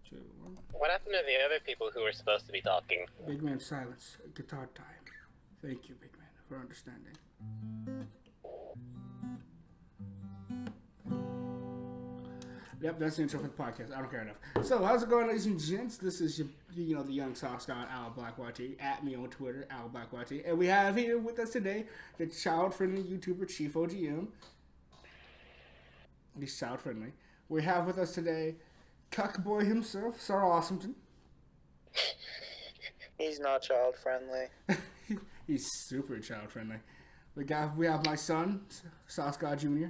2, 1. What happened to the other people who were supposed to be talking? Big man, silence. Guitar time. Thank you, big man, for understanding. Yep, that's the intro for the podcast. I don't care enough. So, how's it going, ladies and gents? This is your, the young sauce god, Owl Black YT. At me on Twitter, Owl Black YT. And we have here with us today the child-friendly YouTuber Chief OGM. He's child-friendly. We have with us today Cuckboy himself, Sir Awesomton. He's not child-friendly. He's super child-friendly. We have my son, Sauce God Jr.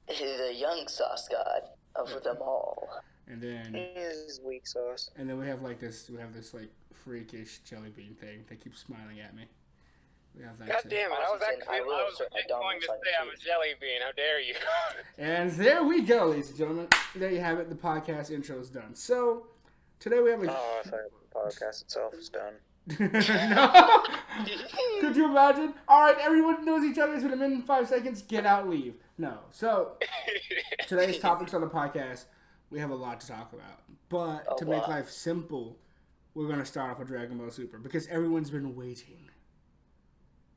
The young sauce god of them all. And then He's weak sauce. And then we have this like freakish jelly bean thing that keeps smiling at me. We have that. God too. damn it! I was going to say I'm a jelly bean. How dare you? And there we go, ladies and gentlemen. There you have it. The podcast intro is done. So today we have a. Oh, I thought the podcast itself is done. No. Could you imagine? All right, everyone knows each other. It's been a minute and 5 seconds. Get out, leave. No. So today's topics on the podcast, we have a lot to talk about. But to make life simple, we're going to start off with Dragon Ball Super because everyone's been waiting.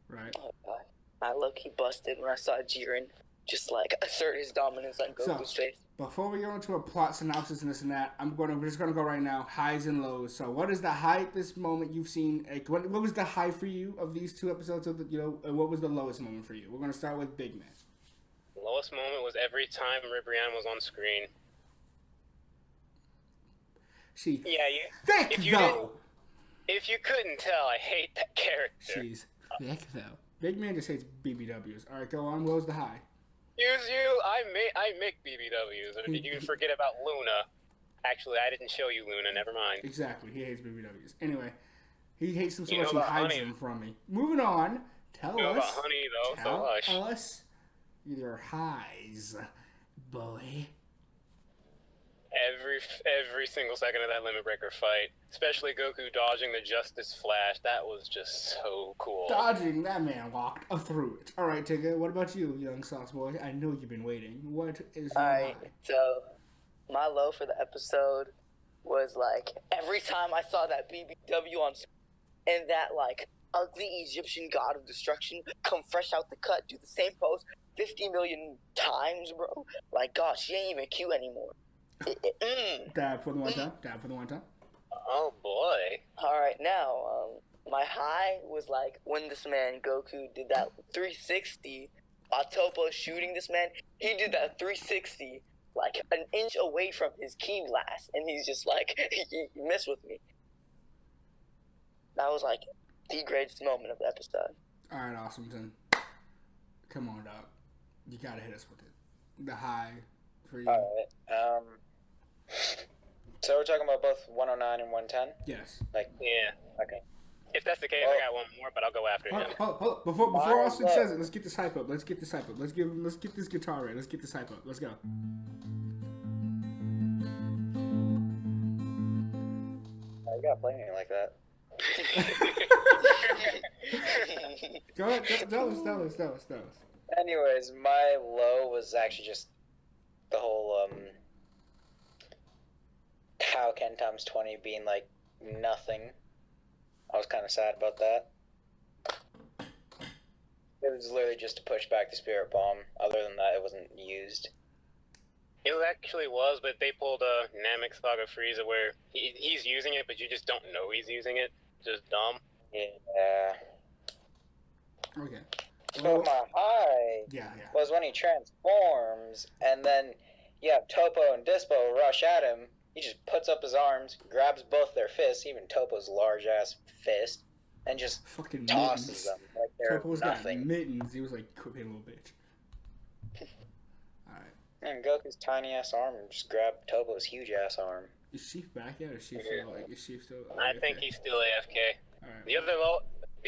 Right? Oh, God. I low-key busted when I saw Jiren just like assert his dominance on Goku's face. Before we go into a plot synopsis and this and that, we're just gonna go right now, highs and lows. So what is the high at this moment you've seen? Like, what was the high for you of these 2 episodes of and what was the lowest moment for you? We're gonna start with Big Man. The lowest moment was every time Ribrianne was on screen. She thick if you couldn't tell, I hate that character. She's thick though. Big Man just hates BBWs. All right, go on. What was the high? Excuse you, I make BBWs. Or did you forget about Luna? Actually, I didn't show you Luna. Never mind. Exactly. He hates BBWs. Anyway, he hates them so You much know he about hides honey. them from me. Moving on. Tell You know us. about honey, though, so hush. Tell us your highs, boy. Every single second of that Limit Breaker fight, especially Goku dodging the Justice Flash, that was just so cool. Dodging, that man walked through it. All right, Tigger, what about you, young sauce boy? I know you've been waiting. What is your high? So my low for the episode was like every time I saw that BBW on screen and that like ugly Egyptian god of destruction come fresh out the cut, do the same pose 50 million times, bro. Like, gosh, she ain't even cute anymore. Dab for the one time. Dab for the one time. Oh boy. Alright, now, my high was like when this man, Goku, did that 360 while Topo shooting this man. He did that 360 like an inch away from his key blast, and he's just like, you mess with me. That was like the greatest moment of the episode. All right, Awesomton. Come on, dog. You gotta hit us with it. The high for you. Alright, so we're talking about both 109 and 110? Yes. Yeah. Okay. If that's the case, I got one more, but I'll go after him. Hold. Before Austin says it, let's get this hype up. Let's get this guitar right. Let's get this hype up. Let's go. Oh, you gotta play me like that. Go ahead. Tell us. Anyways, my low was actually just the whole, How Ken times 20 being, like, nothing. I was kind of sad about that. It was literally just to push back the Spirit Bomb. Other than that, it wasn't used. It actually was, but they pulled a Namek Saga Frieza where he's using it, but you just don't know he's using it. Just dumb. Yeah. Okay. So my high was when he transforms, and then you have Topo and Dispo rush at him. He just puts up his arms, grabs both their fists, even Topo's large-ass fist, and just fucking tosses mittens. them like they're Topo's nothing. got mittens. He was like, quit being a little bitch. Alright. And Goku's tiny-ass arm just grabbed Topo's huge-ass arm. Is Sheaf back yet, or is Sheaf still, I think he's still AFK. Alright. The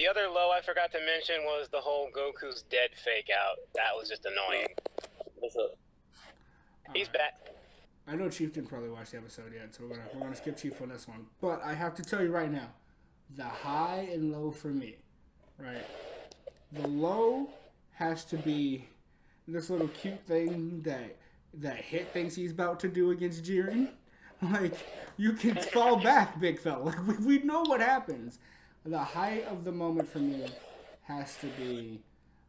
other low I forgot to mention was the whole Goku's dead fake out. That was just annoying. What's up? He's back. I know Chief didn't probably watch the episode yet, so we're gonna skip Chief on this one. But I have to tell you right now, the high and low for me, right? The low has to be this little cute thing that Hit thinks he's about to do against Jiren. Like, you can fall back, big fella. Like, we know what happens. The height of the moment for me has to be,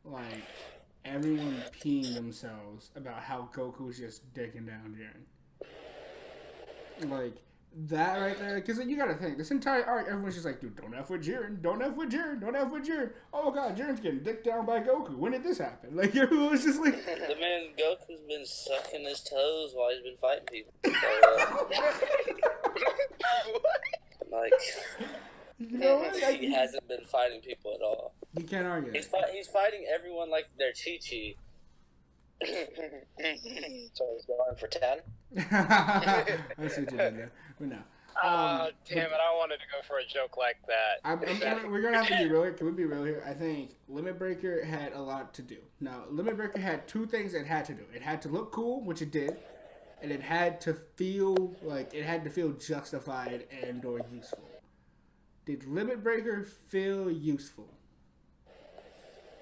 like, everyone peeing themselves about how Goku's just dicking down Jiren. Like, that right there, because you gotta think, this entire arc, everyone's just like, dude, don't F with Jiren, don't F with Jiren, don't F with Jiren. Oh god, Jiren's getting dicked down by Goku. When did this happen? Like, everyone was just like... The man Goku's been sucking his toes while he's been fighting people. Like, you know what? He hasn't been fighting people at all. You can't argue. He's fighting everyone like they're Chi-Chi. So he's going for 10? I see what you did there. But no. Damn it, I wanted to go for a joke like that. We're going to have to be real. Can we be real here? I think Limit Breaker had a lot to do. Now, Limit Breaker had two things it had to do. It had to look cool, which it did, and it had to feel justified and or useful. Did Limit Breaker feel useful?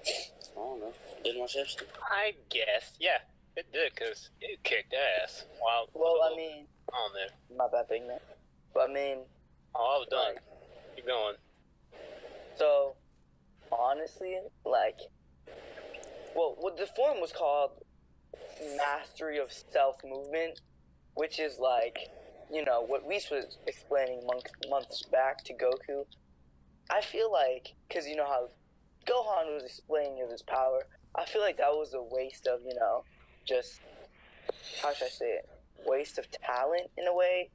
I don't know. Didn't watch episode. I guess, yeah, it did, because it kicked ass. Well, I mean, on there. not that big, man. But I mean, I was done. Keep going. So, honestly, like, well, what the form was called Mastery of Self Movement, which is like, you know, what Whis was explaining months back to Goku. I feel like, because you know how Gohan was explaining of his power, I feel like that was a waste of, you know, just, how should I say it, waste of talent in a way.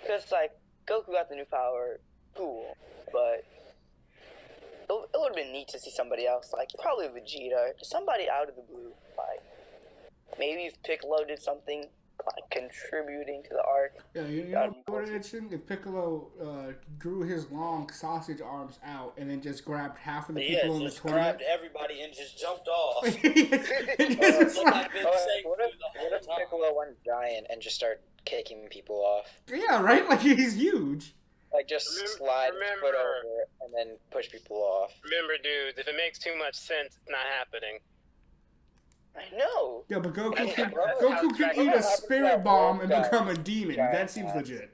Because, like, Goku got the new power, cool, but it would have been neat to see somebody else, like, probably Vegeta, somebody out of the blue, like, maybe if Piccolo did something, like, contributing to the arc. Yeah, you know what it is? If Piccolo grew his long sausage arms out and then just grabbed half of the people in the tournament. Grabbed everybody and just jumped off. What if Piccolo went giant and just started kicking people off? Yeah, right? Like, he's huge. Like, just slide his foot over and then push people off. Remember, dudes, if it makes too much sense, it's not happening. I know. Yeah, but Goku can eat a spirit bomb and become a demon. That seems legit.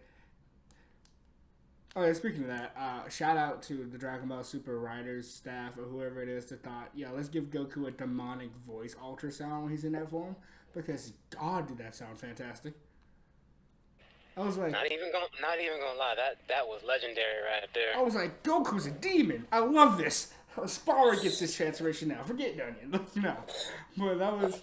Oh yeah, speaking of that, shout out to the Dragon Ball Super writers, staff, or whoever it is that thought, yeah, let's give Goku a demonic voice ultrasound when he's in that form, because God, did that sound fantastic. I was like, not even gonna lie, that was legendary right there. I was like, Goku's a demon. I love this. Spara gets this transformation now. Forget Dunyan, you know. But that was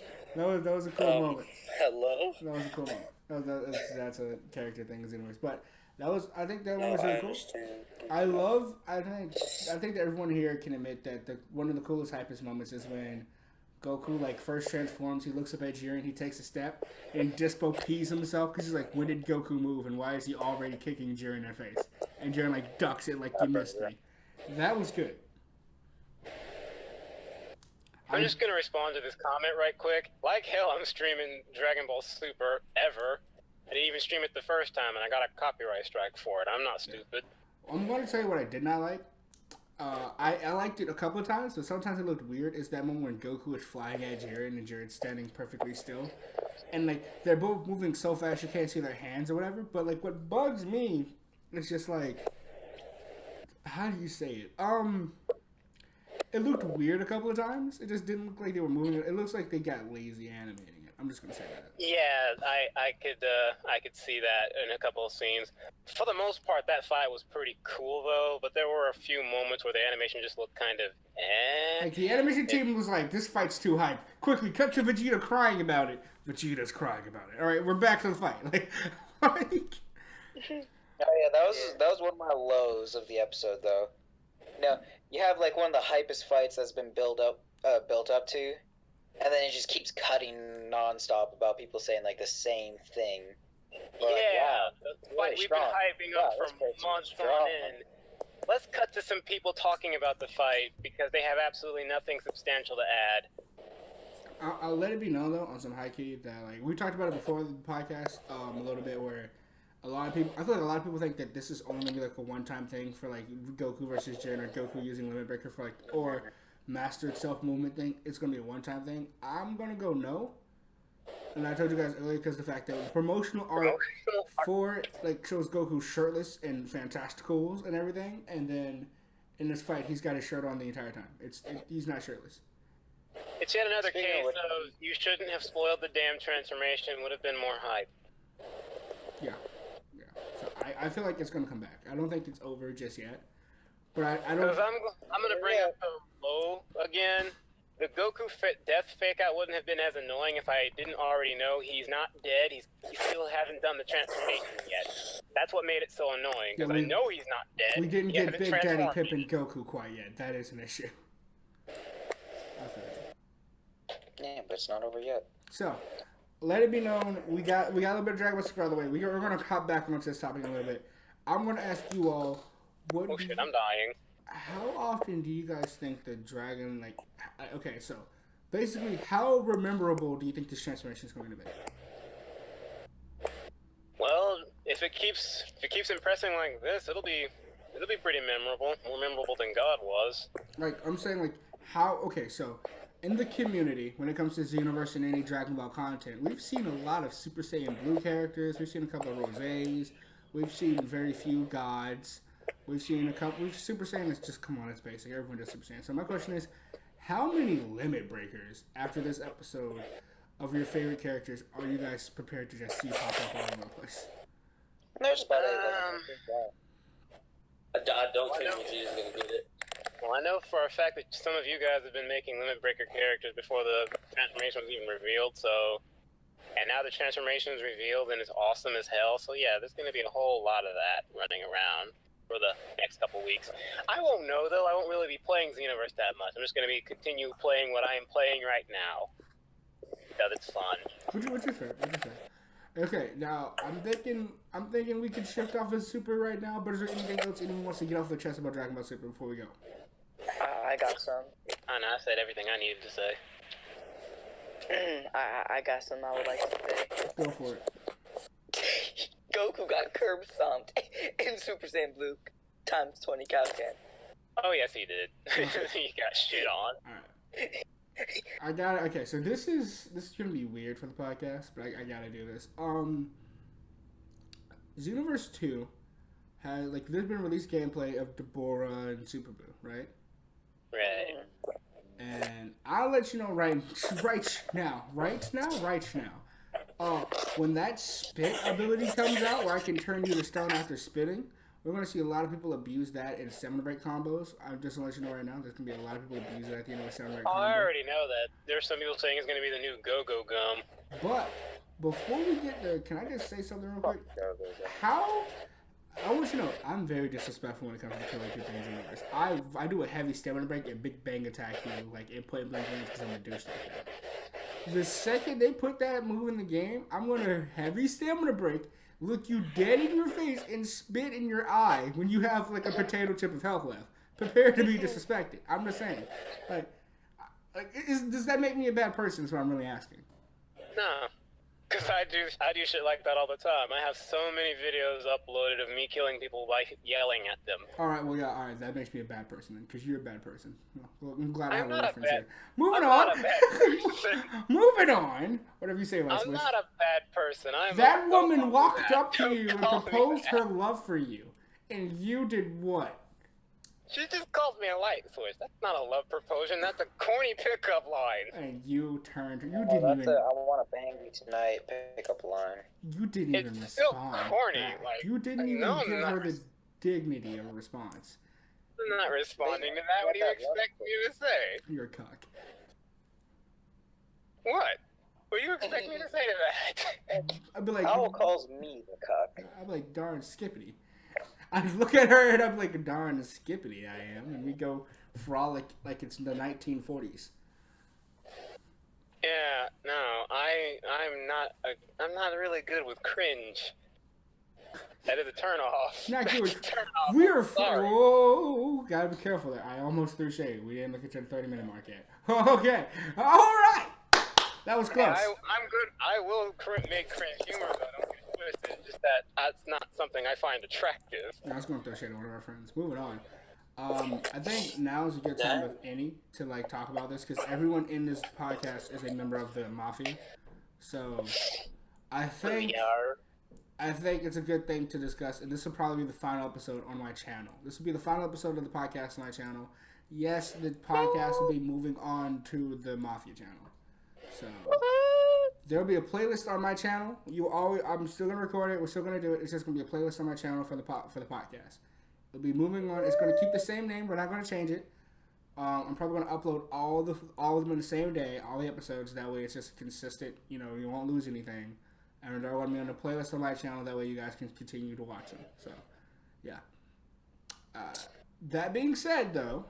a cool moment. Hello. That was a cool moment. That's a character thing, anyways. But I think that one was really cool. I think that everyone here can admit that one of the coolest, hypest moments is when Goku first transforms. He looks up at Jiren, he takes a step, and Dispo pees himself because he's like, when did Goku move, and why is he already kicking Jiren in the face? And Jiren ducks it like you missed me. That was good. I'm just gonna respond to this comment right quick. Like hell, I'm streaming Dragon Ball Super ever. I didn't even stream it the first time, and I got a copyright strike for it. I'm not stupid. I'm going to tell you what I did not like. I liked it a couple of times, but sometimes it looked weird. It's that moment when Goku is flying at Jiren and Jiren's standing perfectly still. And, they're both moving so fast you can't see their hands or whatever. But, what bugs me is just, how do you say it? It looked weird a couple of times. It just didn't look like they were moving it. It looks like they got lazy animating it. I'm just gonna say that. Yeah, I could see that in a couple of scenes. For the most part, that fight was pretty cool though. But there were a few moments where the animation just looked kind of the animation team was like, "This fight's too hype. Quickly, cut to Vegeta crying about it. Vegeta's crying about it. All right, we're back to the fight." Oh yeah, that was one of my lows of the episode though. No, you have one of the hypest fights that's been built up to, and then it just keeps cutting nonstop about people saying the same thing. But, yeah, we've been hyping up for months on end. Let's cut to some people talking about the fight because they have absolutely nothing substantial to add. I'll let it be known though on some high key that we talked about it before the podcast a little bit where. I feel like a lot of people think that this is only going to be a one-time thing for Goku versus Jiren or Goku using Limit Breaker for or Mastered Self Movement thing. It's going to be a one-time thing. I'm going to go no. And I told you guys earlier because the fact that the promotional art for it, like, shows Goku shirtless and fantasticals and everything, and then in this fight, he's got his shirt on the entire time. He's not shirtless. It's yet another case of you shouldn't have spoiled the damn transformation. Would have been more hype. Yeah. So I feel like it's gonna come back. I don't think it's over just yet. But I don't. Because I'm gonna bring up the low again. The Goku death fake out wouldn't have been as annoying if I didn't already know he's not dead. He still hasn't done the transformation yet. That's what made it so annoying, because I know he's not dead. We didn't get Big Daddy Pippin Goku quite yet. That is an issue. Yeah, but it's not over yet. So, let it be known, we got a little bit of Dragon Ball Super out of the way. We're going to hop back onto this topic in a little bit. I'm going to ask you all, I'm dying. How often do you guys think the dragon, like, okay, so basically, how memorable do you think this transformation is going to be? Well, if it keeps impressing like this, it'll be pretty memorable. More memorable than God was. Like, I'm saying, like, how, okay, so in the community, when it comes to Xenoverse and any Dragon Ball content, we've seen a lot of Super Saiyan Blue characters, we've seen a couple of Rosés, we've seen very few gods. We've seen a couple. Super Saiyan is just, come on, it's basic. Everyone does Super Saiyan. So my question is, how many limit breakers after this episode of your favorite characters are you guys prepared to just see pop up all over the place? There's about 8 I don't think Vegeta's gonna get it. Well, I know for a fact that some of you guys have been making limit breaker characters before the transformation was even revealed. So, and now the transformation is revealed and it's awesome as hell. So yeah, there's gonna be a whole lot of that running around for the next couple weeks. I won't know though. I won't really be playing Xenoverse that much. I'm just going to continue playing what I am playing right now because it's fun. What's your favorite? Okay, now I'm thinking we could shift off of Super right now. But is there anything else anyone wants to get off their chest about Dragon Ball Super before we go? I got some. I know. I said everything I needed to say. I got some I would like to say. Go for it. Goku got curb stomped in Super Saiyan Blue times 20 cow can. Oh yes, he did. He got shit on. All right. I got it. Okay, so this is gonna be weird for the podcast, but I gotta do this. Xenoverse 2 has, like, there's been released gameplay of Deborah and Super Boo, right? Right. And I'll let you know right now. When that spit ability comes out, where I can turn you to stone after spitting, we're going to see a lot of people abuse that in stamina break combos. I'm just going to let you know right now, there's going to be a lot of people abuse it at the end of a stamina break combo. I already know that. There's some people saying it's going to be the new Go-Go Gum. But before we get there, can I just say something real quick? I want you to know, I'm very disrespectful when it comes to killing people in Xenoverse. I do a heavy stamina break and big bang attack you, like, in point blank range because I'm a douche like that. The second they put that move in the game, I'm going to heavy stamina break, look you dead in your face, and spit in your eye when you have, like, a potato chip of health left. Prepare to be disrespected. I'm just saying. Does that make me a bad person is what I'm really asking. No. Because I do shit like that all the time. I have so many videos uploaded of me killing people by yelling at them. Alright, that makes me a bad person then, because you're a bad person. Well, I'm glad I have a reference here. Moving on. Moving on. Whatever you say, Wesley. I'm not a bad person. That woman walked up to you and proposed her love for you. And you did what? She just called me a light switch. That's not a love proposal. That's a corny pickup line. And you turned. You didn't even. I want to bang you tonight. Pickup line. You didn't even respond. It's still corny. Like, you didn't even give her the dignity of a response. I'm not responding to that. What do you expect me to say? You're a cuck. What? What do you expect me to say to that? I'd be like. Owl calls me the cuck. I'd be like, darn skippity. I look at her and I'm like, darn skippity I am, and we go frolic like it's the 1940s. Yeah, no, I'm not really good with cringe. That is a turnoff. Not good. We're whoa, gotta be careful there. I almost threw shade. We didn't look at the 30-minute mark yet. Okay, all right. That was close. Yeah, I'm good. I will make cringe humor, but don't get twisted. Just that's not something I find attractive. I was going to throw shade at one of our friends. Moving on. I think now is a good time with any to, like, talk about this, because everyone in this podcast is a member of the Mafia. So I think it's a good thing to discuss, and this will probably be the final episode on my channel. This will be the final episode of the podcast on my channel. Yes, the podcast will be moving on to the Mafia channel. So there'll be a playlist on my channel. I'm still gonna record it. We're still gonna do it. It's just gonna be a playlist on my channel for the podcast. It'll be moving on. It's gonna keep the same name. We're not gonna change it. I'm probably gonna upload all of them in the same day, all the episodes. That way, it's just consistent. You know, you won't lose anything. And they're gonna be on the playlist on my channel. That way, you guys can continue to watch them. So, yeah. That being said, though,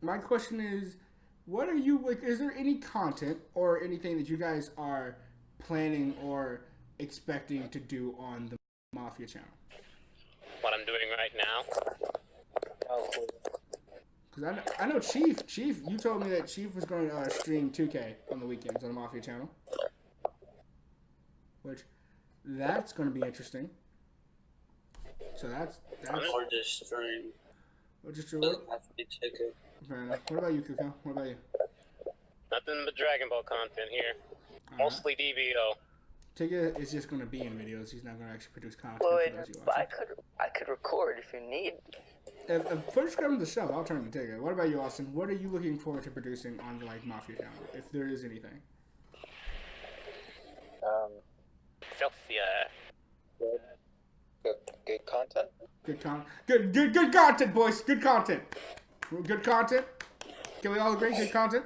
my question is, what are you like? Is there any content or anything that you guys are planning or expecting to do on the Mafia channel? What I'm doing right now? Because I know Chief, you told me that Chief was going to stream 2K on the weekends on the Mafia channel. Which, that's going to be interesting. So that's or just stream. Or just stream. Fair enough. What about you, Kuko? What about you? Nothing but Dragon Ball content here. Mostly DBO. Tigga is just going to be in videos. He's not going to actually produce content. But I could record if you need. If push comes to shove, I'll turn to Tigga. What about you, Austin? What are you looking forward to producing on the Mafia channel, if there is anything? Good content. Good content, boys. Good content. Good content. Can we all agree? Good content.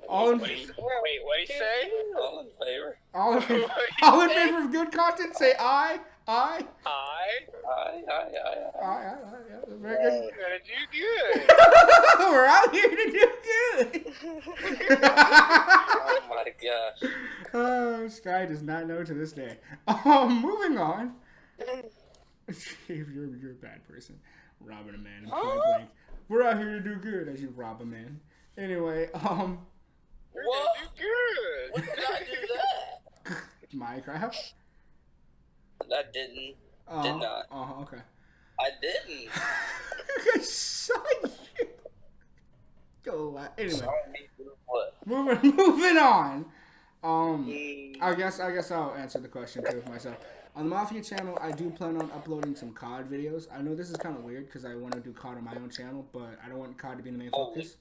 All in. Wait, what did he say? All in favor. All in favor of good content. Say aye. Aye. Yeah. Very good. Gotta do good. We're out here to do good. Oh my gosh. Oh, Sky does not know to this day. Moving on. You're a bad person. Robbing a man in point blank. We're out here to do good as you rob a man. Anyway, We're gonna do good. When did I do that? Minecraft? I did not. Okay. I didn't. I saw you. Go anyway. What? Moving on. I guess I'll answer the question too for myself. On the Mafia channel, I do plan on uploading some COD videos. I know this is kind of weird because I want to do COD on my own channel, but I don't want COD to be the main focus.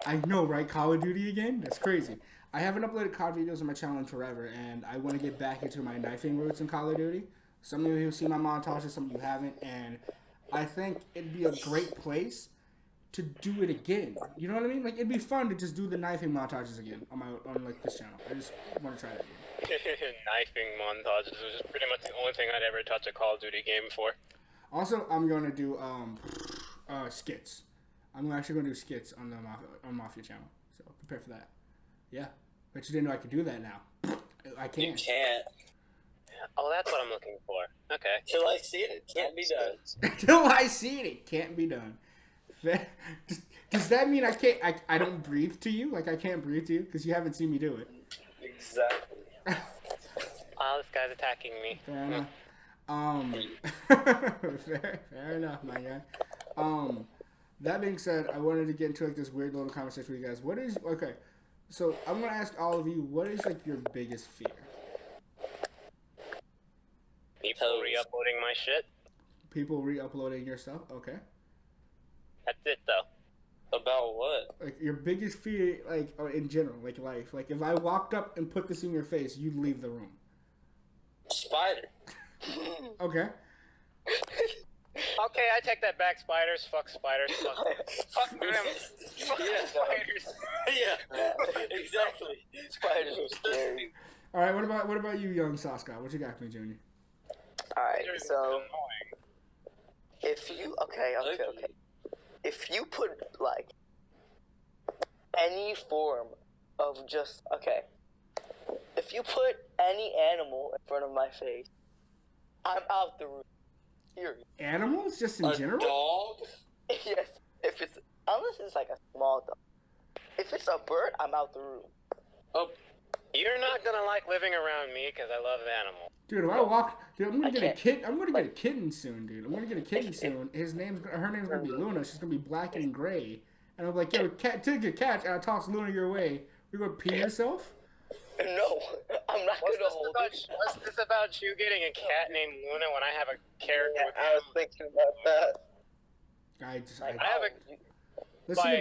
I know, right? Call of Duty again? That's crazy. I haven't uploaded COD videos on my channel in forever, and I want to get back into my knifing roots in Call of Duty. Some of you have seen my montages, some of you haven't, and I think it'd be a great place to do it again. You know what I mean? Like, it'd be fun to just do the knifing montages again on this channel. I just want to try that again. Knifing montages was just pretty much the only thing I'd ever touch a Call of Duty game for. Also, I'm going to do skits. I'm actually going to do skits on the Mafia channel. So prepare for that. Yeah. Bet you didn't know I could do that now. I can. You can't. Oh, that's what I'm looking for. Okay. Till I see it, it can't be done. Till I see it, it can't be done. Does that mean I don't breathe to you? Like I can't breathe to you? Because you haven't seen me do it. Exactly. Oh, this guy's attacking me. Fair enough. fair enough, my guy. That being said, I wanted to get into this weird little conversation with you guys. So I'm gonna ask all of you, what is your biggest fear? People re-uploading my shit. People re-uploading your stuff? Okay. That's it though. About what? Like your biggest fear, or in general, life. Like if I walked up and put this in your face, you'd leave the room. Spider. Okay. Okay, I take that back. Spiders. Fuck spiders. Fuck them. Fuck spiders. Yeah. Exactly. Spiders are scary. All right. What about you, young Saska? What you got for me, Junior? All right. So if you okay. If you put any form of if you put any animal in front of my face, I'm out the room. Period. Animals, just in general? Dog? Yes. Unless it's a small dog. If it's a bird, I'm out the room. Oh. You're not gonna like living around me because I love animals. Dude, if I walk, I'm gonna get a kitten. I'm gonna get a kitten soon, dude. I'm gonna get a kitten soon. Her name's gonna be Luna. She's gonna be black and gray. And I'm like, yo, Tigga, catch. And I toss Luna your way. You're gonna pee yourself? No, I'm not gonna hold it. What's this about you getting a cat named Luna when I have a character with I was thinking about that.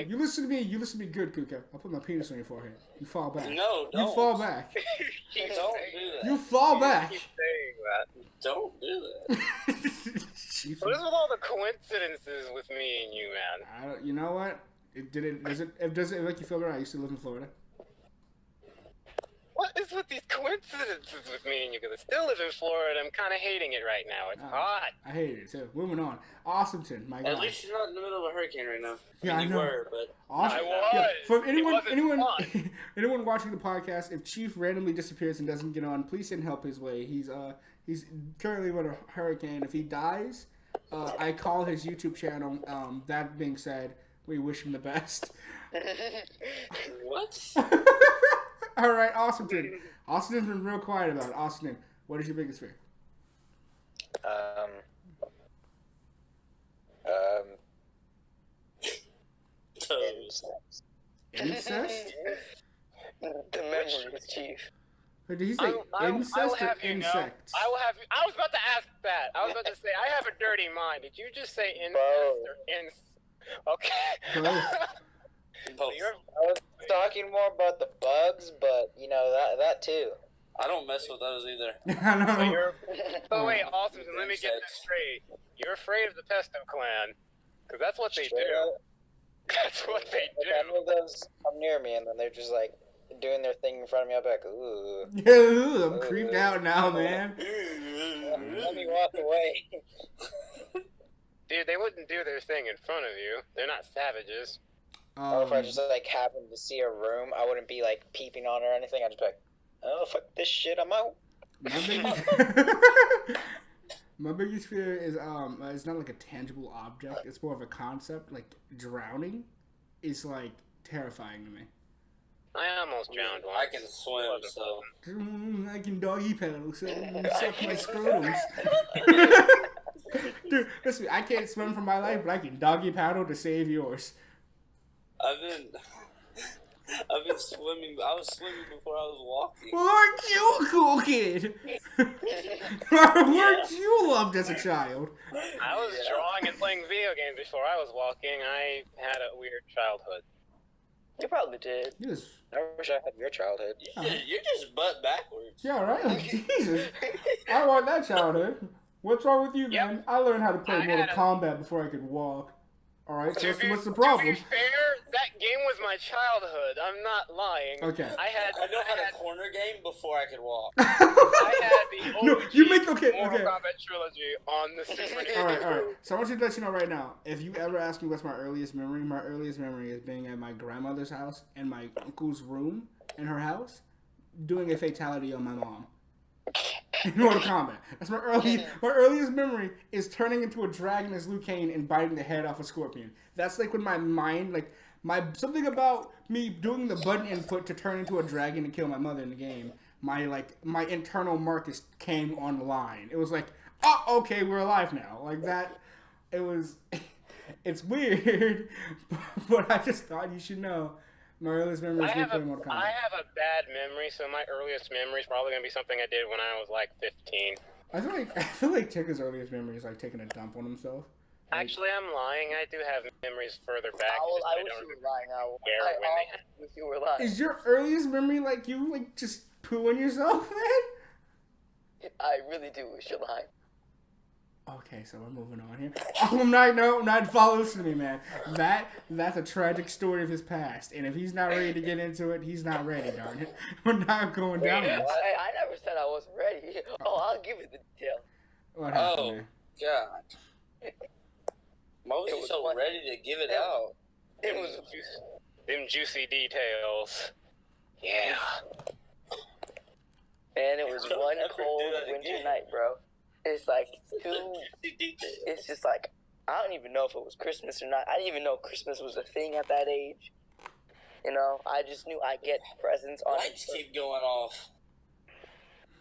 You listen to me. You listen to me good, Kuka. I'll put my penis on your forehead. You fall back. No, don't. You fall back. Don't do that. You fall back. Keep saying that. Don't do that. What is with all the coincidences with me and you, man? You know what? Does it make you feel right? I used to live in Florida. What is with these coincidences with me and you? Because I still live in Florida. I'm kind of hating it right now. It's hot. I hate it too. Moving on. Awesometon, my guy. At least you're not in the middle of a hurricane right now. Yeah, I know. You were, but I was. Yeah. For anyone watching the podcast, if Chief randomly disappears and doesn't get on, please send help his way. He's currently with a hurricane. If he dies, I call his YouTube channel. That being said, we wish him the best. What? All right, Awesometon. Awesometon's been real quiet about it. Awesometon, what is your biggest fear? Incest? The memories, Chief. Or did he say incest or insects? I was about to ask that. I was about to say, I have a dirty mind. Did you just say incest or Okay. I was talking more about the bugs, but that too. I don't mess with those either. I don't know. So wait, awesome. Let me get this straight. You're afraid of the Pesto Clan, because that's what they do. That's what they do. If any of those come near me, and then they're just like doing their thing in front of me, I'll be like, ooh. Yeah, I'm creeped out now, man. Let me walk away. Dude, they wouldn't do their thing in front of you. They're not savages. Or if I just happened to see a room, I wouldn't be peeping on or anything. I'd just be like, oh, fuck this shit, I'm out. My biggest fear is it's not like a tangible object. It's more of a concept. Like drowning is terrifying to me. I almost drowned once. I can swim, so I can doggy paddle, so suck my scrotums. Dude, listen, I can't swim for my life, but I can doggy paddle to save yours. I've been swimming. I was swimming before I was walking. Weren't you a cool kid? Weren't you loved as a child? I was drawing and playing video games before I was walking. I had a weird childhood. You probably did. Yes. I wish I had your childhood. You're just butt backwards. Yeah, right? Jesus. I want that childhood. What's wrong with you, man? I learned how to play Mortal Kombat before I could walk. Alright, so what's the problem? To be fair, that game was my childhood. I'm not lying. Okay. I know how to corner game before I could walk. I had the OG Mortal Kombat trilogy on the Super Nintendo. Alright. So I want you to let you know right now, if you ever ask me what's my earliest memory is being at my grandmother's house and my uncle's room in her house, doing a fatality on my mom. In Mortal Kombat. That's my earliest memory is turning into a dragon as Liu Kang and biting the head off a scorpion. That's when my mind, something about me doing the button input to turn into a dragon and kill my mother in the game. My internal Marcus came online. It was oh, okay, we're alive now. It's weird, but I just thought you should know. My earliest memory is me playing Mortal Kombat. I have a bad memory, so my earliest memory is probably going to be something I did when I was 15. I feel like Ticker's earliest memory is taking a dump on himself. Actually, I'm lying. I do have memories further back. I wish you were lying. Wish you were lying. Is your earliest memory you just pooing yourself, man? I really do wish you're lying. Okay, so we're moving on here. I'm not follow this to me, man. That's a tragic story of his past, and if he's not ready to get into it, he's not ready, darn it. We're not going down this. I never said I wasn't ready. I'll give you the detail. What happened, man? God. Why was he so ready to give it out? It was them juicy details. Yeah. Man, it was one cold winter night, bro. It's it's just I don't even know if it was Christmas or not. I didn't even know Christmas was a thing at that age. I just knew I get presents on. Lights keep going off.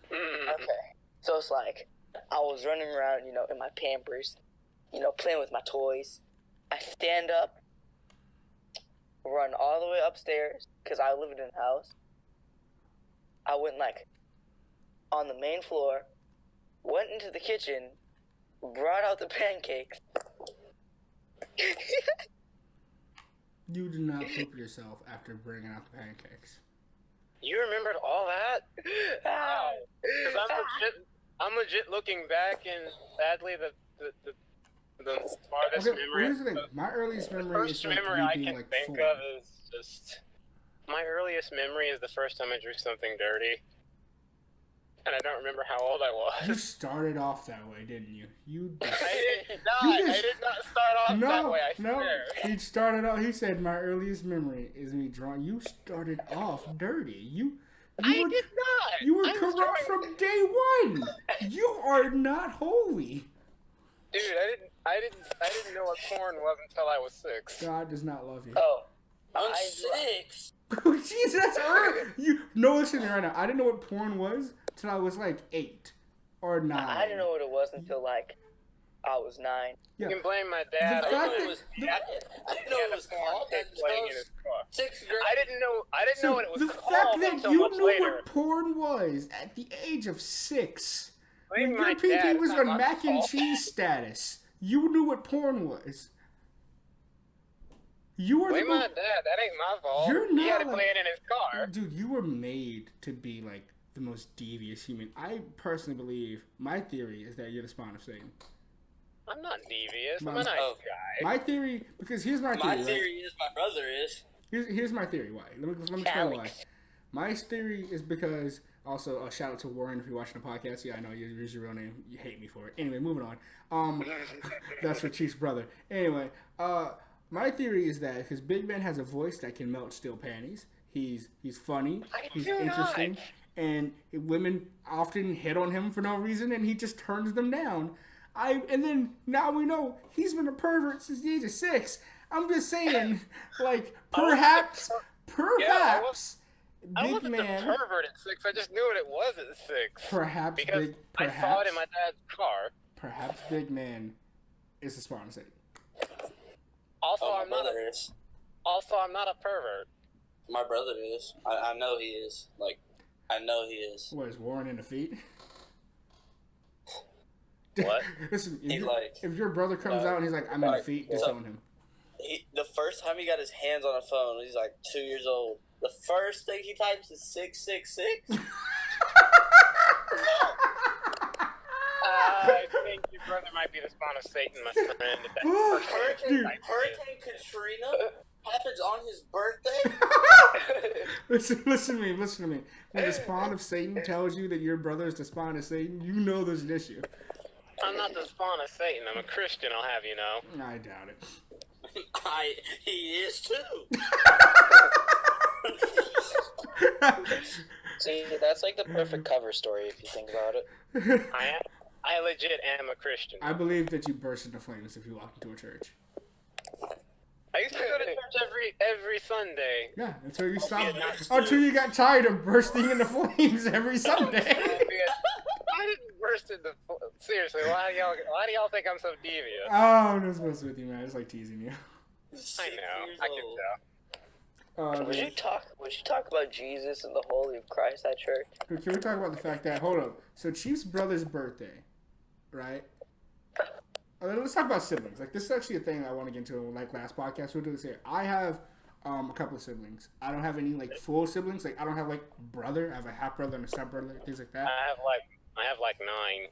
Okay. So it's I was running around, in my Pampers, playing with my toys. I stand up, run all the way upstairs, because I lived in a house. I went, like, on the main floor, went into the kitchen, brought out the pancakes. You did not poop yourself after bringing out the pancakes. You remembered all that? Wow. Because I'm legit looking back, and sadly, the farthest memory. Here's the thing. My earliest memory is like memory I can like think 4. of is just. My earliest memory is the first time I drew something dirty. And I don't remember how old I was. You started off that way, didn't you? I did not start off that way, I swear. He started off, he said, my earliest memory is me drawing. You started off dirty. I did not. You were corrupt from day one. You are not holy. Dude, I didn't know what porn was until I was 6. God does not love you. Oh. I'm 6. Jeez, that's early. No, listen to me right now. I didn't know what porn was till I was like 8 or 9. I didn't know what it was until like I was 9. Yeah. You can blame my dad. I didn't know it was called that until 6th grade. I didn't know what it was the called fact that until you much knew later. what porn was at the age of 6, when Blame your my pinky dad, was it's on not my mac and fault. cheese status, you knew what porn was. You were Blame my dad. That ain't my fault. He had to play it in his car. Dude, you were made to be like the most devious human. I personally believe, my theory is that you're the spawn of Satan. I'm not devious. I'm a nice guy. My theory, because here's my theory. My theory is my brother is. Here's my theory. Why? Let me explain why. My theory is because, also, a shout out to Warren if you're watching the podcast. Yeah, I know you use your real name. You hate me for it. Anyway, moving on. That's for Chief's brother. Anyway, my theory is that because Big Man has a voice that can melt steel panties. He's funny. He's interesting. And women often hit on him for no reason, and he just turns them down. And then now we know he's been a pervert since the age of 6. I'm just saying, like, perhaps, I Big wasn't Man. a pervert at 6. I just knew what it was at 6. Perhaps I saw it in my dad's car. Perhaps Big Man is the spawn of Satan. Also, my brother is. Also, I'm not a pervert. My brother is. I know he is. Like, I know he is. What, is Warren in the feet? What? Listen, if your brother comes out and he's like, I'm in the feet, disown him. The first time he got his hands on a phone, he's like 2 years old. The first thing he types is 666. I think your brother might be the spawn of Satan, my friend. If that's Hurricane Katrina happens on his birthday? Listen to me. When the spawn of Satan tells you that your brother is the spawn of Satan, you know there's an issue. I'm not the spawn of Satan. I'm a Christian, I'll have you know. I doubt it. He is too. See, that's like the perfect cover story if you think about it. I legit am a Christian. I believe that you burst into flames if you walk into a church. I used to go to church every Sunday. Yeah, until you stopped. Until you got tired of bursting into flames every Sunday. I didn't burst into seriously. Why do y'all think I'm so devious? Oh, I'm not supposed to with you, man. I just like teasing you. I know. I can tell. Would you talk about Jesus and the Holy of Christ at church? Can we talk about the fact that, hold up, so Chief's brother's birthday, right? Let's talk about siblings. Like, this is actually a thing I want to get into, like, last podcast. We'll do this here. I have a couple of siblings. I don't have any, like, full siblings. Like, I don't have, like, brother. I have a half-brother and a step-brother, things like that. I have like 9.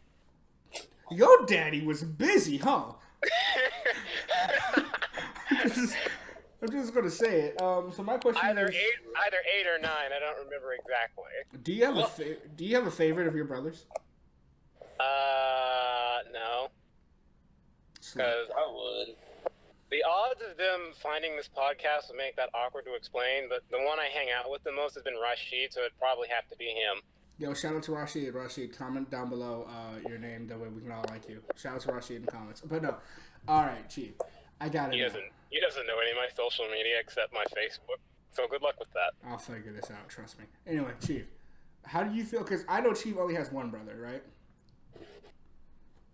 Your daddy was busy, huh? I'm just gonna say it. So my question either is 8 or 9. I don't remember exactly. Do you have a favorite of your brothers? No. Because I would. The odds of them finding this podcast would make that awkward to explain, but the one I hang out with the most has been Rashid, so it'd probably have to be him. Yo, shout out to Rashid. Rashid, comment down below your name, that way we can all like you. Shout out to Rashid in the comments. But no. Alright, Chief. I got it. He doesn't know any of my social media except my Facebook, so good luck with that. I'll figure this out, trust me. Anyway, Chief, how do you feel? Because I know Chief only has one brother, right? So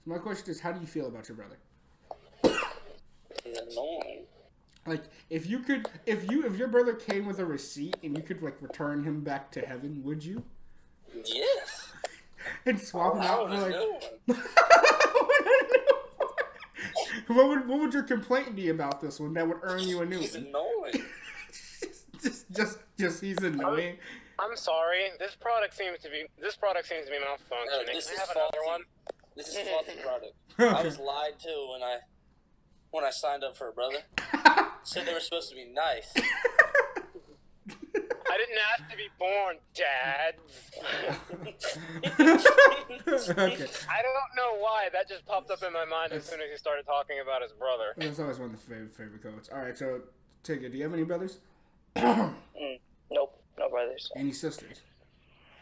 my question is, how do you feel about your brother? He's annoying. Like, if your brother came with a receipt and you could like return him back to heaven, would you? Yes. And swap him out for like. One. What would your complaint be about this one that would earn you a new He's one? annoying. just he's annoying. I'm sorry. This product seems to be malfunctioning. This Can is I have faulty. another one? This is a faulty product. Okay. I was lied to when I signed up for a brother. Said they were supposed to be nice. I didn't ask to be born, dads. Okay. I don't know why that just popped up in my mind as soon as he started talking about his brother. That's always one of the favorite quotes. All right, so Tigger, do you have any brothers? Nope, no brothers. Any sisters?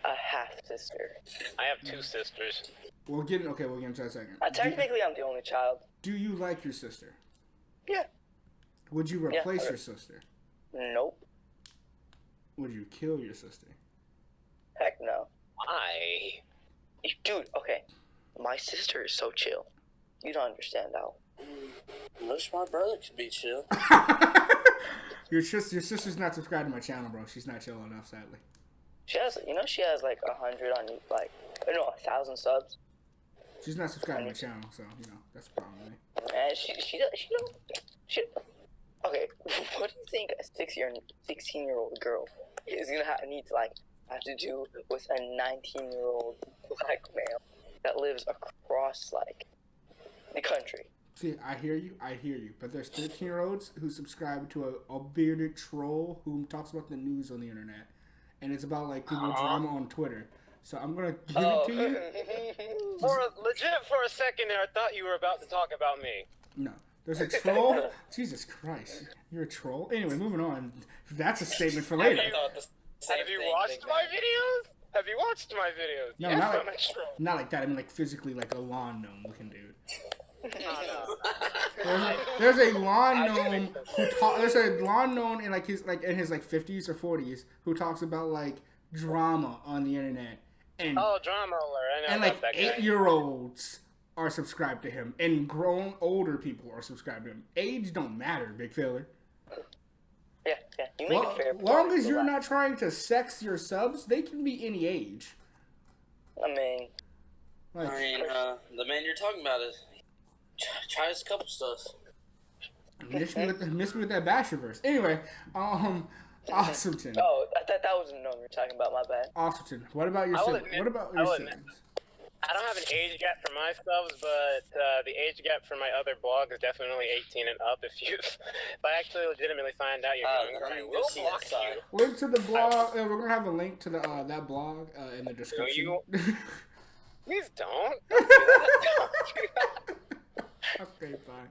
A half sister. I have 2 sisters. We'll get into that in a second. Technically, I'm the only child. Do you like your sister? Yeah. Would you replace your sister? Nope. Would you kill your sister? Heck no. Why? Dude, okay. My sister is so chill. You don't understand how. Wish my brother could be chill. Your sister's not subscribed to my channel, bro. She's not chill enough, sadly. She has like 100 on 1,000 subs. She's not subscribed to my channel, so that's a problem with me. And she okay. What do you think a 16-year-old girl is gonna have to do with a 19-year-old black male that lives across the country? See, I hear you, but there's 13-year-olds who subscribe to a bearded troll who talks about the news on the internet, and it's about people drama on Twitter. So I'm gonna give it to you. For a second there, I thought you were about to talk about me. No, there's a troll. Jesus Christ, you're a troll. Anyway, moving on. That's a statement for later. Have you watched my videos? Have you watched my videos? No, yes, not I'm a troll. Not like that. I mean, physically, like a lawn gnome looking dude. No. There's a lawn gnome there's a lawn gnome in his 50s or 40s who talks about drama on the internet. And, drama alert! I know about that guy. 8-year-olds are subscribed to him, and grown older people are subscribed to him. Age don't matter, big fella. Yeah. You make it fair. Long as you're not trying to sex your subs, they can be any age. I mean, the man you're talking about is tries a couple stuff. Miss me with that Basherverse. Anyway, Austin. Oh, I thought that was the one we were talking about. My bad. Austin, what about your siblings? I don't have an age gap for my subs, but the age gap for my other blog is definitely 18 and up. If I actually legitimately find out you're younger, I will block you. Link to the blog. We're gonna have a link to that blog in the description. Please don't. Okay, fine.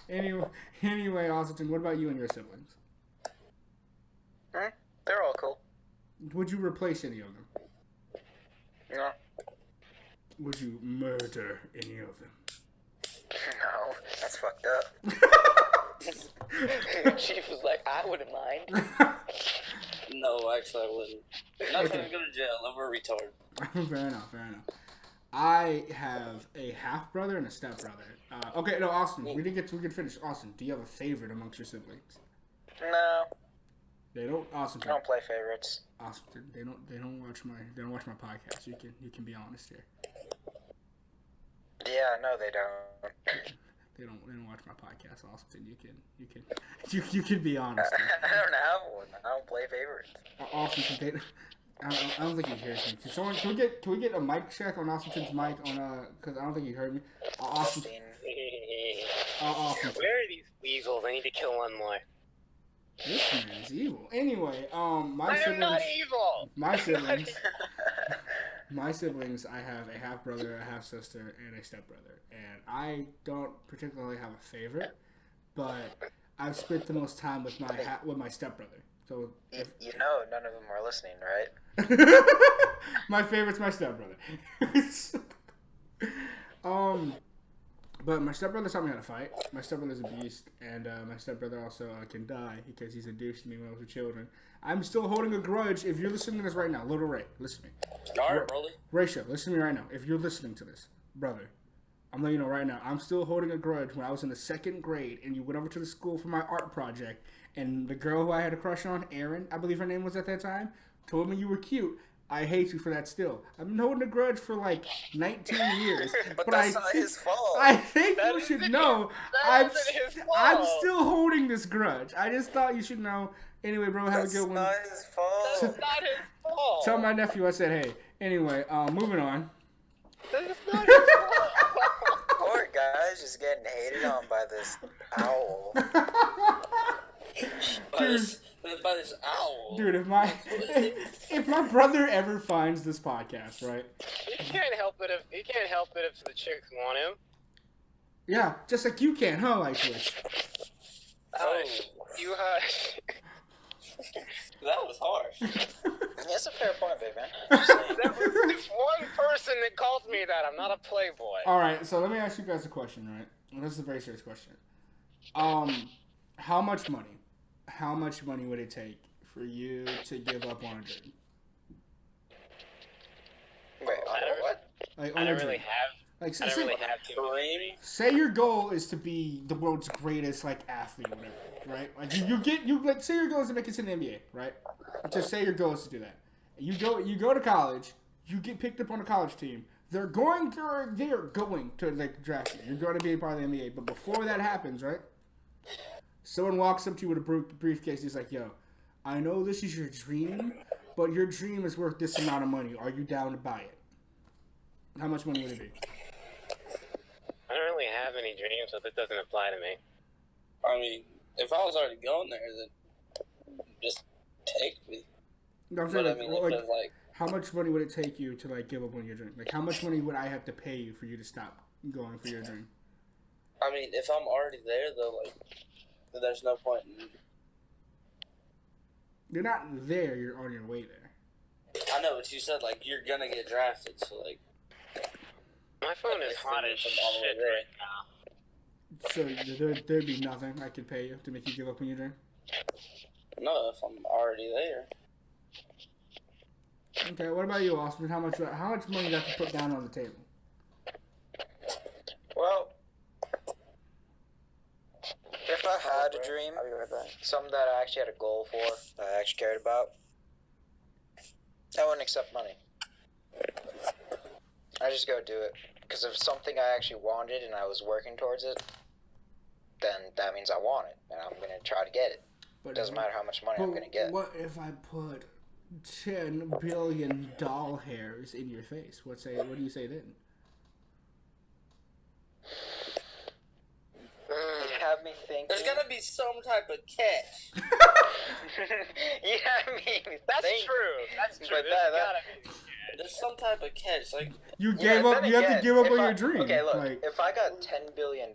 Anyway, Austin, what about you and your siblings? They're all cool. Would you replace any of them? No. Would you murder any of them? No, that's fucked up. Chief was like, I wouldn't mind. No, actually, I wouldn't. Not gonna go to jail. I'm a retard. Fair enough. I have a half brother and a step brother. Okay, no, Austin. We didn't finish. Austin, do you have a favorite amongst your siblings? No. They don't. Austin, I don't play favorites. Austin, they don't watch my podcast. You can be honest here. Yeah, no, they don't. They don't watch my podcast, Austin. You can be honest. I don't have one. I don't play favorites. Austin, I don't think he hears me. Can we get a mic check on Austin's mic because I don't think he heard me. Austin. Where are these weasels? I need to kill one more. This man is evil. Anyway, I am not evil. My siblings, I have a half brother, a half sister, and a step brother, and I don't particularly have a favorite, but I've spent the most time with my step brother. So you know, none of them are listening, right? My favorite's my step brother. But my stepbrother taught me how to fight. My stepbrother's a beast, and my stepbrother also can die because he's a douche to me when I was a children. I'm still holding a grudge. If you're listening to this right now, little Ray, listen to me. Alright, Rolly. Raisha, listen to me right now. If you're listening to this, brother, I'm letting you know right now. I'm still holding a grudge when I was in the 2nd grade and you went over to the school for my art project and the girl who I had a crush on, Erin, I believe her name was at that time, told me you were cute. I hate you for that still. I've been holding a grudge for like 19 years. but that's not his fault. I think you should know I'm still holding this grudge. I just thought you should know. Anyway, bro, have a good one. That's not his fault. That's not his fault. Tell my nephew I said hey. Anyway, moving on. That's not his fault. Poor guy's just getting hated on by this owl. By this owl. Dude, if my brother ever finds this podcast, right? He can't help it if the chicks want him. Yeah, just like you can, huh, Light Switch? You hush. That was harsh. That's a fair point, big man. There's one person that calls me that. I'm not a playboy. All right, so let me ask you guys a question, right? And this is a very serious question. How much money would it take for you to give up on a dream? Wait, on what? Like, I don't really have. Like, I don't really have to. Say your goal is to be the world's greatest athlete, or whatever, right? Like say your goal is to make it to the NBA, right? Just say your goal is to do that. You go to college, you get picked up on a college team. They're going to draft you. You're going to be a part of the NBA, but before that happens, right? Someone walks up to you with a briefcase. He's like, "Yo, I know this is your dream, but your dream is worth this amount of money. Are you down to buy it?" How much money would it be? I don't really have any dreams, so that doesn't apply to me. I mean, if I was already going there, then just take me. No, I'm saying, how much money would it take you to give up on your dream? Like, how much money would I have to pay you for you to stop going for your dream? I mean, if I'm already there, though, then there's no point in... You're not there, you're on your way there. I know, but you said, you're gonna get drafted, so, My phone is hot as shit right now. So there'd be nothing I could pay you to make you give up on your dream? No, if I'm already there. Okay, what about you, Austin? How much money do you have to put down on the table? Well, if I had a dream, something that I actually had a goal for, that I actually cared about, I wouldn't accept money. I just go do it. Because if something I actually wanted and I was working towards it, then that means I want it, and I'm going to try to get it. But it doesn't matter how much money I'm going to get. What if I put 10 billion doll hairs in your face? What do you say then? You have me thinking. There's got to be some type of catch. That's true. That's true. There's some type of catch. You gave up. You have to give up on your dream. Okay, look. If I got $10 billion.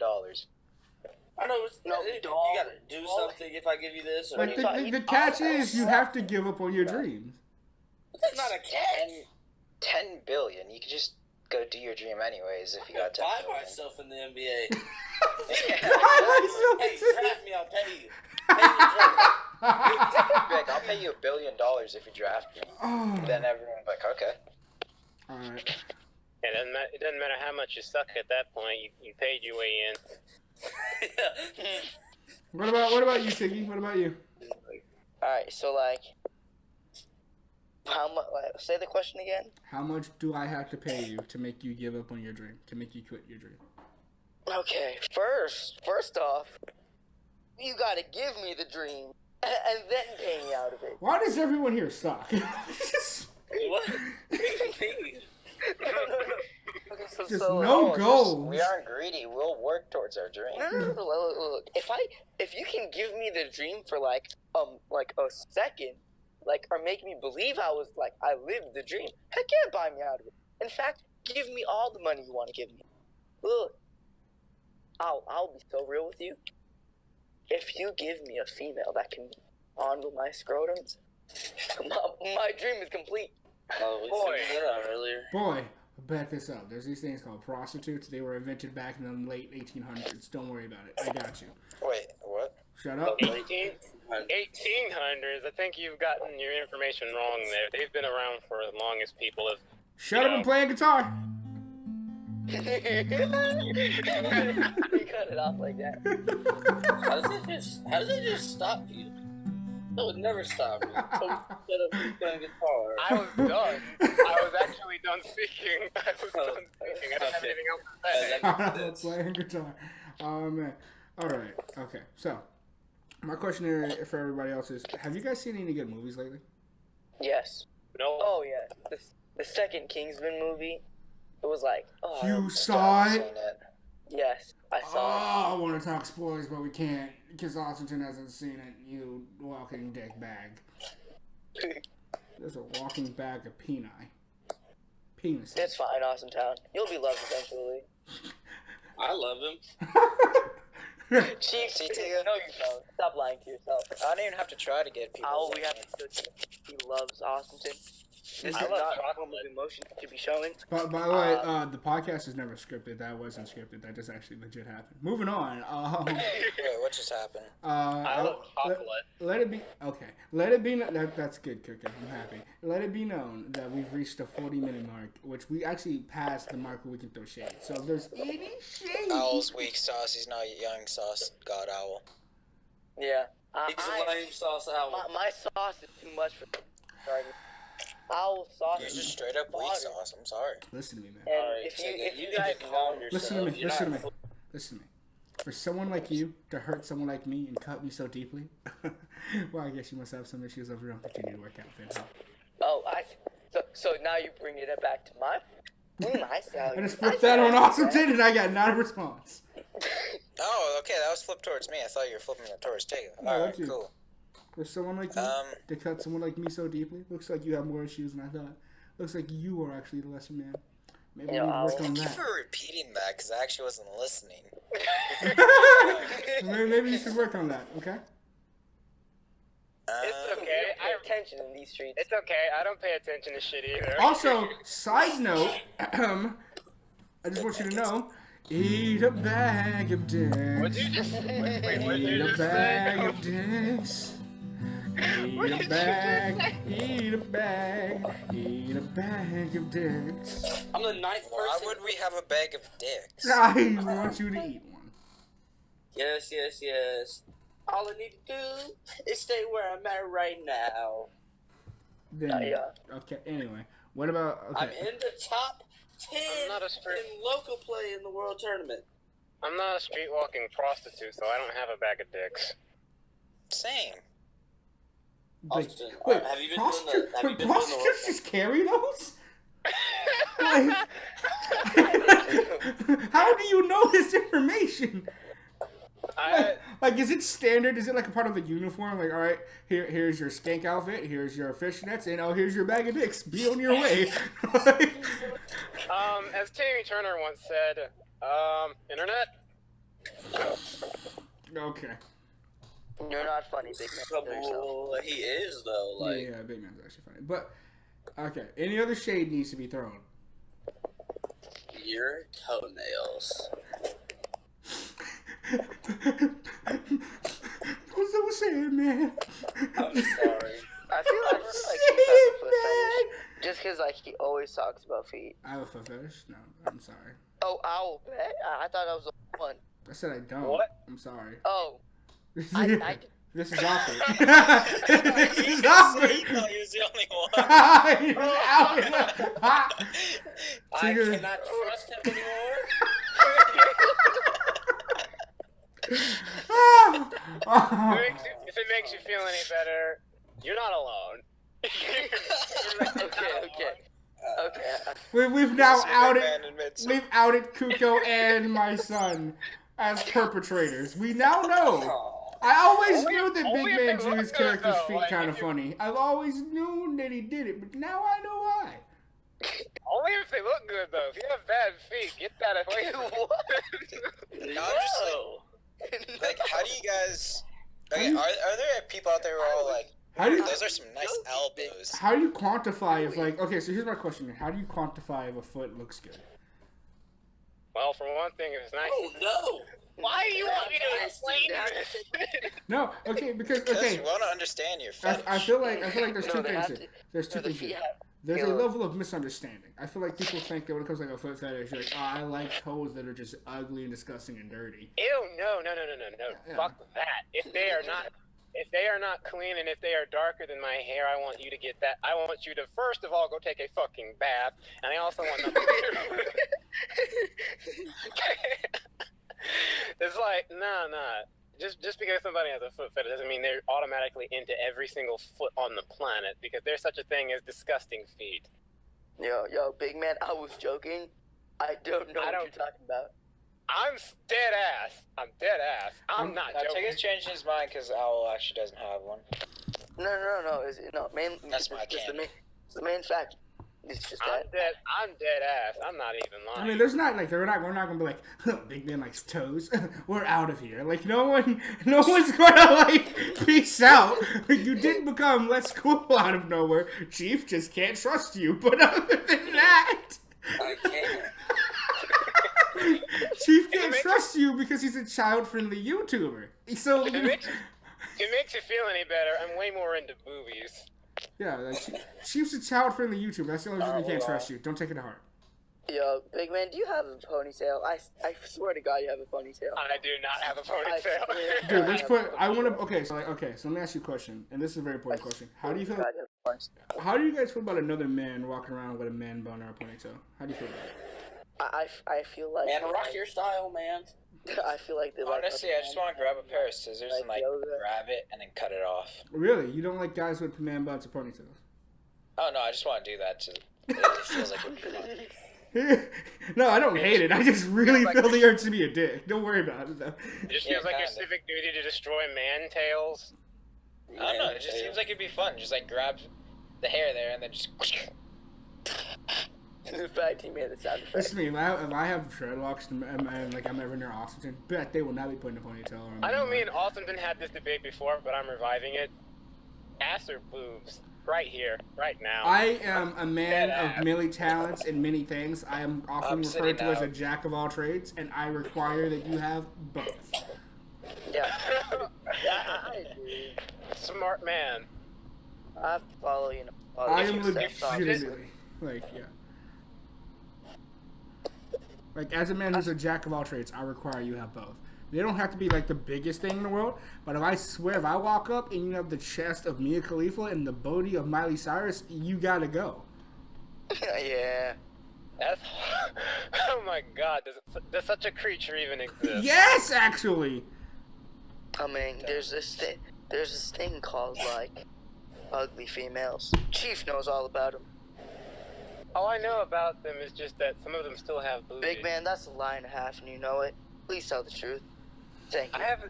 I know. You gotta do something if I give you this. Or the catch is you have to give up on your dreams. That's not a catch. $10 billion. You could just go do your dream anyways if you got $10 billion. Buy myself in the NBA. Hey, draft me. I'll pay you. I'll pay you $1 billion if you draft me. Oh. Then everyone's like, okay. All right. It doesn't matter how much you suck at that point. You paid your way in. What about you, Tiggy? What about you? Alright, so how much? Say the question again. How much do I have to pay you to make you give up on your dream? To make you quit your dream? Okay, first off, you gotta give me the dream and then pay me out of it. Why does everyone here suck? What? No. Okay, Just no goals. We aren't greedy. We'll work towards our dream. No. Look, if you can give me the dream for a second, or make me believe I lived the dream, heck yeah, buy me out of it. In fact, give me all the money you want to give me. Look, I'll be so real with you. If you give me a female that can fondle my scrotums, my dream is complete. Oh, we figured that out earlier. Boy, back this up. There's these things called prostitutes. They were invented back in the late 1800s. Don't worry about it. I got you. Wait, what? Shut up. 1800s. I think you've gotten your information wrong there. They've been around for as long as people have. Shut up and play a guitar. He cut it off like that. How does it just stop you? That would never stop me. Instead of playing guitar. I was done. I was actually done speaking. I was done speaking. I didn't have anything else to say. I was playing guitar. Oh man. All right. Okay. So, my question here for everybody else is: have you guys seen any good movies lately? Yes. No. Oh yeah. The second Kingsman movie. It was like. Oh, You saw it? Yes, I saw it. Oh, I want to talk spoilers, but we can't because Austin hasn't seen it. You walking dick bag. There's a walking bag of penis. It's fine, Awesome Town. You'll be loved eventually. I love him. Chief, no, you don't. Stop lying to yourself. I don't even have to try to get people. All we have to do is he loves Austin. This is not a form of emotion to be showing. By the way, the podcast is never scripted. That wasn't scripted. That just actually legit happened. Moving on. Wait, what just happened? I love chocolate. Let it be okay. Let it be. That's good, Cookie. I'm happy. Let it be known that we've reached the 40-minute mark, which we actually passed the mark where we can throw shade. So if there's any shade, Owl's weak sauce. He's not young sauce. God Owl. Yeah. He's a lame sauce owl. My sauce is too much for. Sorry. Owl sauce. You're just straight up weak sauce. I'm sorry. listen to me, man. And Alright, if you you guys calm yourself. Listen to me. Listen to me. For someone like you to hurt someone like me and cut me so deeply, well, I guess you must have some issues of your own that you need to work out. Then. Oh, so now you bring it back to my side. I just flipped that on Austin and I got not a response. Oh, okay. That was flipped towards me. I thought you were flipping it towards Taylor. No, All right, that's you. cool. For someone like you to cut someone like me so deeply, looks like you have more issues than I thought. Looks like you are actually the lesser man. Maybe we need to work on Thank you that. for repeating that, because I actually wasn't listening. Maybe you should work on that, okay? It's okay. I pay attention in these streets. It's okay. I don't pay attention to shit either. Also, side note, I just want you to know, eat a bag of dicks. What'd you just say? Wait, what did Eat you a just bag say? of dicks. What did you just say? Eat a bag of dicks. I'm the ninth Why person. would we have a bag of dicks? I want you to eat one. Yes. All I need to do is stay where I'm at right now. Then, yeah. Okay, anyway. What about... Okay. I'm in the top 10 I'm not a straight- in local play in the world tournament. I'm not a street walking prostitute, so I don't have a bag of dicks. Same. Austin, Wait, have you been prostitutes doing the prostitutes just carry those? Like, how do you know this information? Like, is it standard? Is it like a part of the uniform? Like, all right, here's your skank outfit, here's your fishnets, and oh, here's your bag of dicks. Be on your way. As Tammy Turner once said, internet? Okay. You're not funny, big man. Kill yourself. Well, he is though. Like, Yeah, Big Man's actually funny. But, okay, any other shade needs to be thrown. your toenails. What's that saying, man? I'm sorry. I feel like Keith has a foot fetish. Just because, like, he always talks about feet. I have a foot fetish? No, I'm sorry. Oh, owl. I thought I was the one. I said I don't. What? I'm sorry. Oh. This is awkward. This is awkward. He thought he was the only one. I cannot trust him anymore. If it makes you feel any better, you're not alone. Okay. We've now outed Kuko and my son as perpetrators. We now know. I always knew that Big Man drew his character's feet kind of funny. I've always known that he did it, but now I know why. Only if they look good, though. If you have bad feet, get that away from you. No, I'm just like, how do you guys... Okay, are there people out there who are all like, those are some nice elbows. How do you quantify if, like... Okay, so here's my question here. How do you quantify if a foot looks good? Well, for one thing, if it's nice... Oh, no! Why do you want me to explain this? No, okay, because you want to understand your fetish. I feel like there's two things here. There's two things here. there's a level of misunderstanding. I feel like people think that when it comes to like a foot fetish, you're like, oh, I like toes that are just ugly and disgusting and dirty. Ew, no. Yeah. Fuck that. If they are not clean and if they are darker than my hair, I want you to get that. I want you to first of all go take a fucking bath, and I also want nothing to do. It's like, nah. Just because somebody has a foot fetish doesn't mean they're automatically into every single foot on the planet, because there's such a thing as disgusting feet. Yo, big man, I was joking. I don't know what you're talking about. I'm dead ass. I'm not joking. Tigger's changed his mind because Owl actually doesn't have one. No. That's my canon. It's the main fact. It's just I'm dead ass. I'm not even lying. I mean, there's not like we're not gonna be like, big man likes toes. We're out of here. Like no one's gonna like peace out. Like, you didn't become less cool out of nowhere. Chief just can't trust you. But other than that, I can't. Chief can't trust you because he's a child-friendly YouTuber. So if it makes you feel any better, I'm way more into boobies. Yeah, like, Chief's a child-friendly YouTuber. That's the only reason he can't trust you. Don't take it to heart. Yo, big man, do you have a ponytail? I swear to God, you have a ponytail. I do not have a ponytail. Dude, let's put. I want to. Okay, so let me ask you a question, and this is a very important question. How do you feel? How do you guys feel about another man walking around with a man bun or a ponytail? How do you feel about it? I feel like. Man, rock your style, man. I feel like they honestly, I just want to grab a pair of scissors and grab it and then cut it off. Really? You don't like guys with man buns or ponytails? Oh no, I just want to do that. It feels like it'd be fun. No, I don't hate it. I just really feel the urge to be a dick. Don't worry about it though. It just feels like your civic duty to destroy man tails. I don't know. It just seems like it'd be fun. Just like grab the hair there and then just. In fact, he made the sound effect. Listen to me, if I have dreadlocks and like I'm ever near Austin, bet they will not be putting a ponytail on. I know me and Austin had this debate before, but I'm reviving it. Ass or boobs? Right here, right now. I am a man of many talents and many things. I am often referred to as a jack of all trades, and I require that you have both. Yeah. I agree. Smart man. I have to follow, I am legitimately, yeah. Like, as a man who's a jack of all trades, I require you have both. They don't have to be, like, the biggest thing in the world, but if I walk up and you have the chest of Mia Khalifa and the booty of Miley Cyrus, you gotta go. Yeah. That's... Oh my God, does such a creature even exist? Yes, actually! I mean, there's this thing called, like, ugly females. Chief knows all about them. All I know about them is just that some of them still have boobies. Big man, that's a lie and a half, and you know it. Please tell the truth. Thank you. I have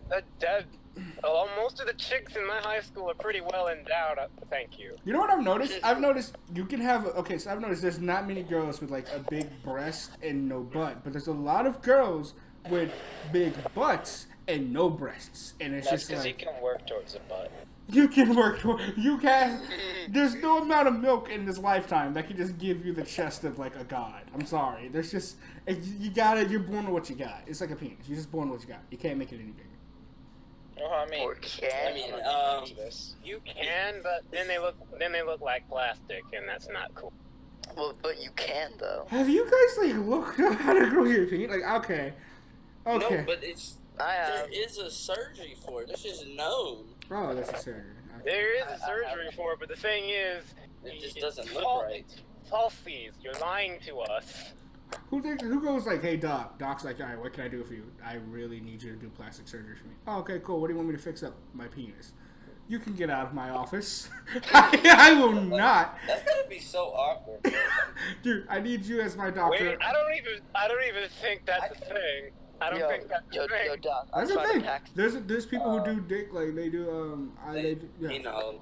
most of the chicks in my high school are pretty well endowed. Thank you. You know what I've noticed? I've noticed you can have... Okay, so I've noticed there's not many girls with, like, a big breast and no butt. But there's a lot of girls with big butts and no breasts. And it's that's just like... That's because you can work towards a butt. You can work towards... You can... There's no amount of milk in this lifetime that can just give you the chest of, like, a god. I'm sorry. There's just... You're born with what you got. It's like a penis. You're just born with what you got. You can't make it any bigger. Oh, I mean, you can, but then they look like plastic, and that's not cool. Well, but you can though. Have you guys like looked up how to grow your feet? Like, okay. No, but there is a surgery for it. This is known. Oh, that's a surgery. Okay. There is a surgery for it, but the thing is, it just doesn't look right. Falsies, you're lying to us. Who goes like, hey doc? Doc's like, all right, what can I do for you? I really need you to do plastic surgery for me. Oh, okay, cool. What do you want me to fix up? My penis. You can get out of my office. I will not. That's gonna be so awkward. Dude, I need you as my doctor. Wait, I don't even think that's a thing. I don't think that's a thing. Yo, Doc, that's a thing. There's people who do dick like they do You know.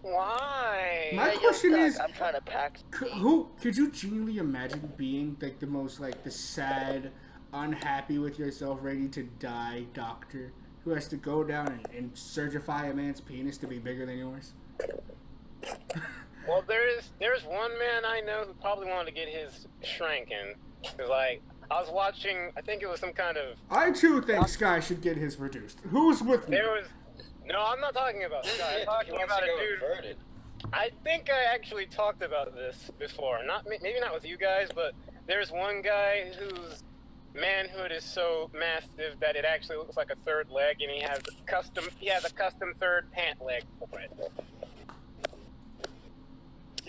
Why? My question Doc, is, I'm trying to pack. Could you genuinely imagine being like the most like the sad, unhappy with yourself, ready to die doctor who has to go down and surgify a man's penis to be bigger than yours? Well, there's one man I know who probably wanted to get his shrinking. Like, I was watching, I think it was some kind of... I too think Sky should get his reduced. Who's with me? No, I'm not talking about Sky. I'm talking about a dude. I think I actually talked about this before. Maybe not with you guys, but there's one guy whose manhood is so massive that it actually looks like a third leg, and he has a custom third pant leg for it.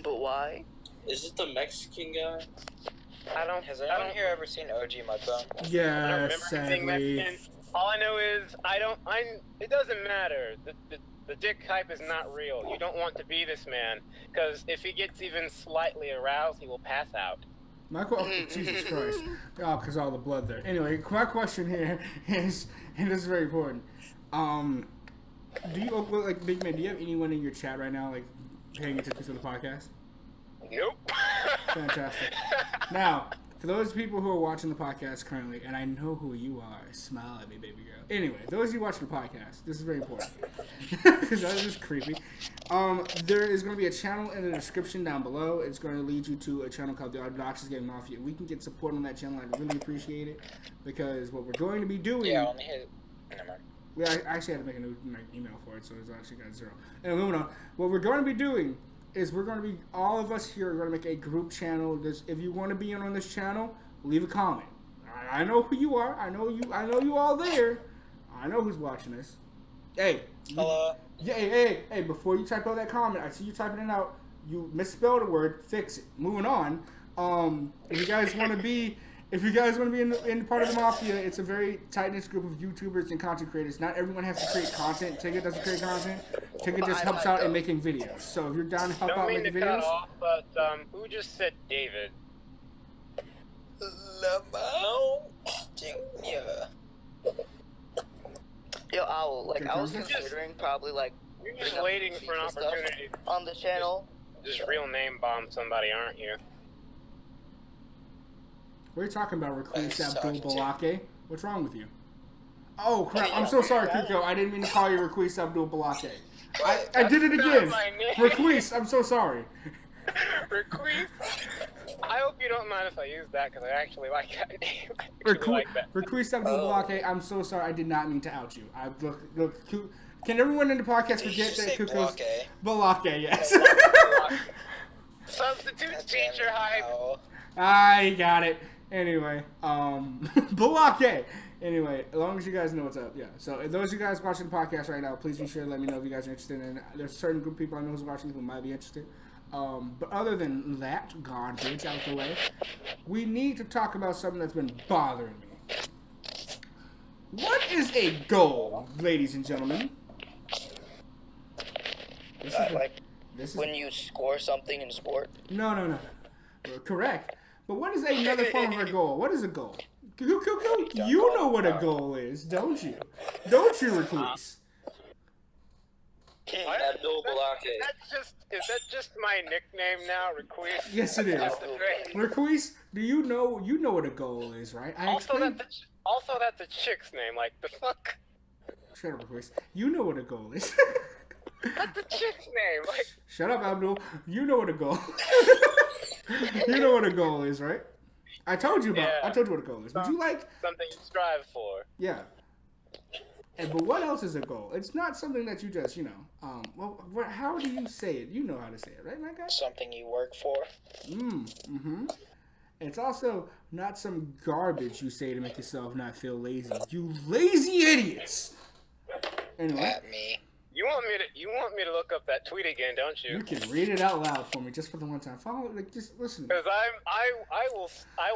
But why? Is it the Mexican guy? Has anyone here ever seen OG Mudbone? Yeah, I don't remember being Mexican. All I know is it doesn't matter. The dick hype is not real. You don't want to be this man, because if he gets even slightly aroused, he will pass out. Jesus Christ. Oh, because all the blood there. Anyway, my question here is, and this is very important. Do you, like, Big Man, do you have anyone in your chat right now, like, paying attention to the podcast? Nope. Fantastic. Now, for those people who are watching the podcast currently, and I know who you are, smile at me, baby girl. Anyway, those of you watching the podcast, this is very important. Because that is just creepy. There is going to be a channel in the description down below. It's going to lead you to a channel called the Obnoxious Mafia. If we can get support on that channel, I'd really appreciate it. Because what we're going to be doing... Yeah, only hit... Never mind. I actually had to make a new email for it, so it's actually got 0. And moving on. What we're going to be doing is we're going to be, all of us here are going to make a group channel. If you want to be in on this channel, leave a comment. I know who you are. I know you all there. I know who's watching this. Hey. Hello. Yeah, hey, before you type out that comment, I see you typing it out. You misspelled a word, fix it. Moving on. If you guys want to be in part of the Mafia, it's a very tight-knit group of YouTubers and content creators. Not everyone has to create content. Tigger doesn't create content. Tigger just helps out in making videos. So if you're down to help out making videos... Don't mean to cut off, but who just said David? Lamau Jr. Yo, Owl, like, I was considering probably, like... You're just waiting for an opportunity on the channel. Just real name bomb somebody, aren't you? What are you talking about, Recluse Abdul Balake? What's wrong with you? Oh, crap. I'm so sorry, Kuko. I didn't mean to call you Recluse Abdul Balake. I did it again. Recluse, I'm so sorry. Recluse? I hope you don't mind if I use that, because I actually like that name. Recluse Abdul Balake, I'm so sorry. I did not mean to out you. Look, can everyone in the podcast forget that Kuko's... Balake, yes. Substitute teacher hype. I got it. Anyway, Balake. Anyway, as long as you guys know what's up, yeah. So, if those of you guys watching the podcast right now, please be sure to let me know if you guys are interested. And there's a certain group of people I know who's watching who might be interested. But other than that garbage out the way, we need to talk about something that's been bothering me. What is a goal, ladies and gentlemen? This is when you score something in sport? No. Correct. But what is another form of a goal? What is a goal? You know what a goal is, don't you? Don't you, Recluse? Abdul Balake. Is that just my nickname now, Recluse? Yes, it is. Recluse, do you know what a goal is, right? Also, that's a chick's name. Like, the fuck? Shut up, Recluse. You know what a goal is. That's a chick's name. Like... Shut up, Abdul. You know what a goal. You know what a goal is, right? I told you what a goal is. Would you like something you strive for? Yeah. But what else is a goal? It's not something that you just, how do you say it? You know how to say it, right, my guy? Something you work for. It's also not some garbage you say to make yourself not feel lazy. You lazy idiots! Anyway. At me. You want me to look up that tweet again, don't you? You can read it out loud for me just for the one time. Just listen. Because I will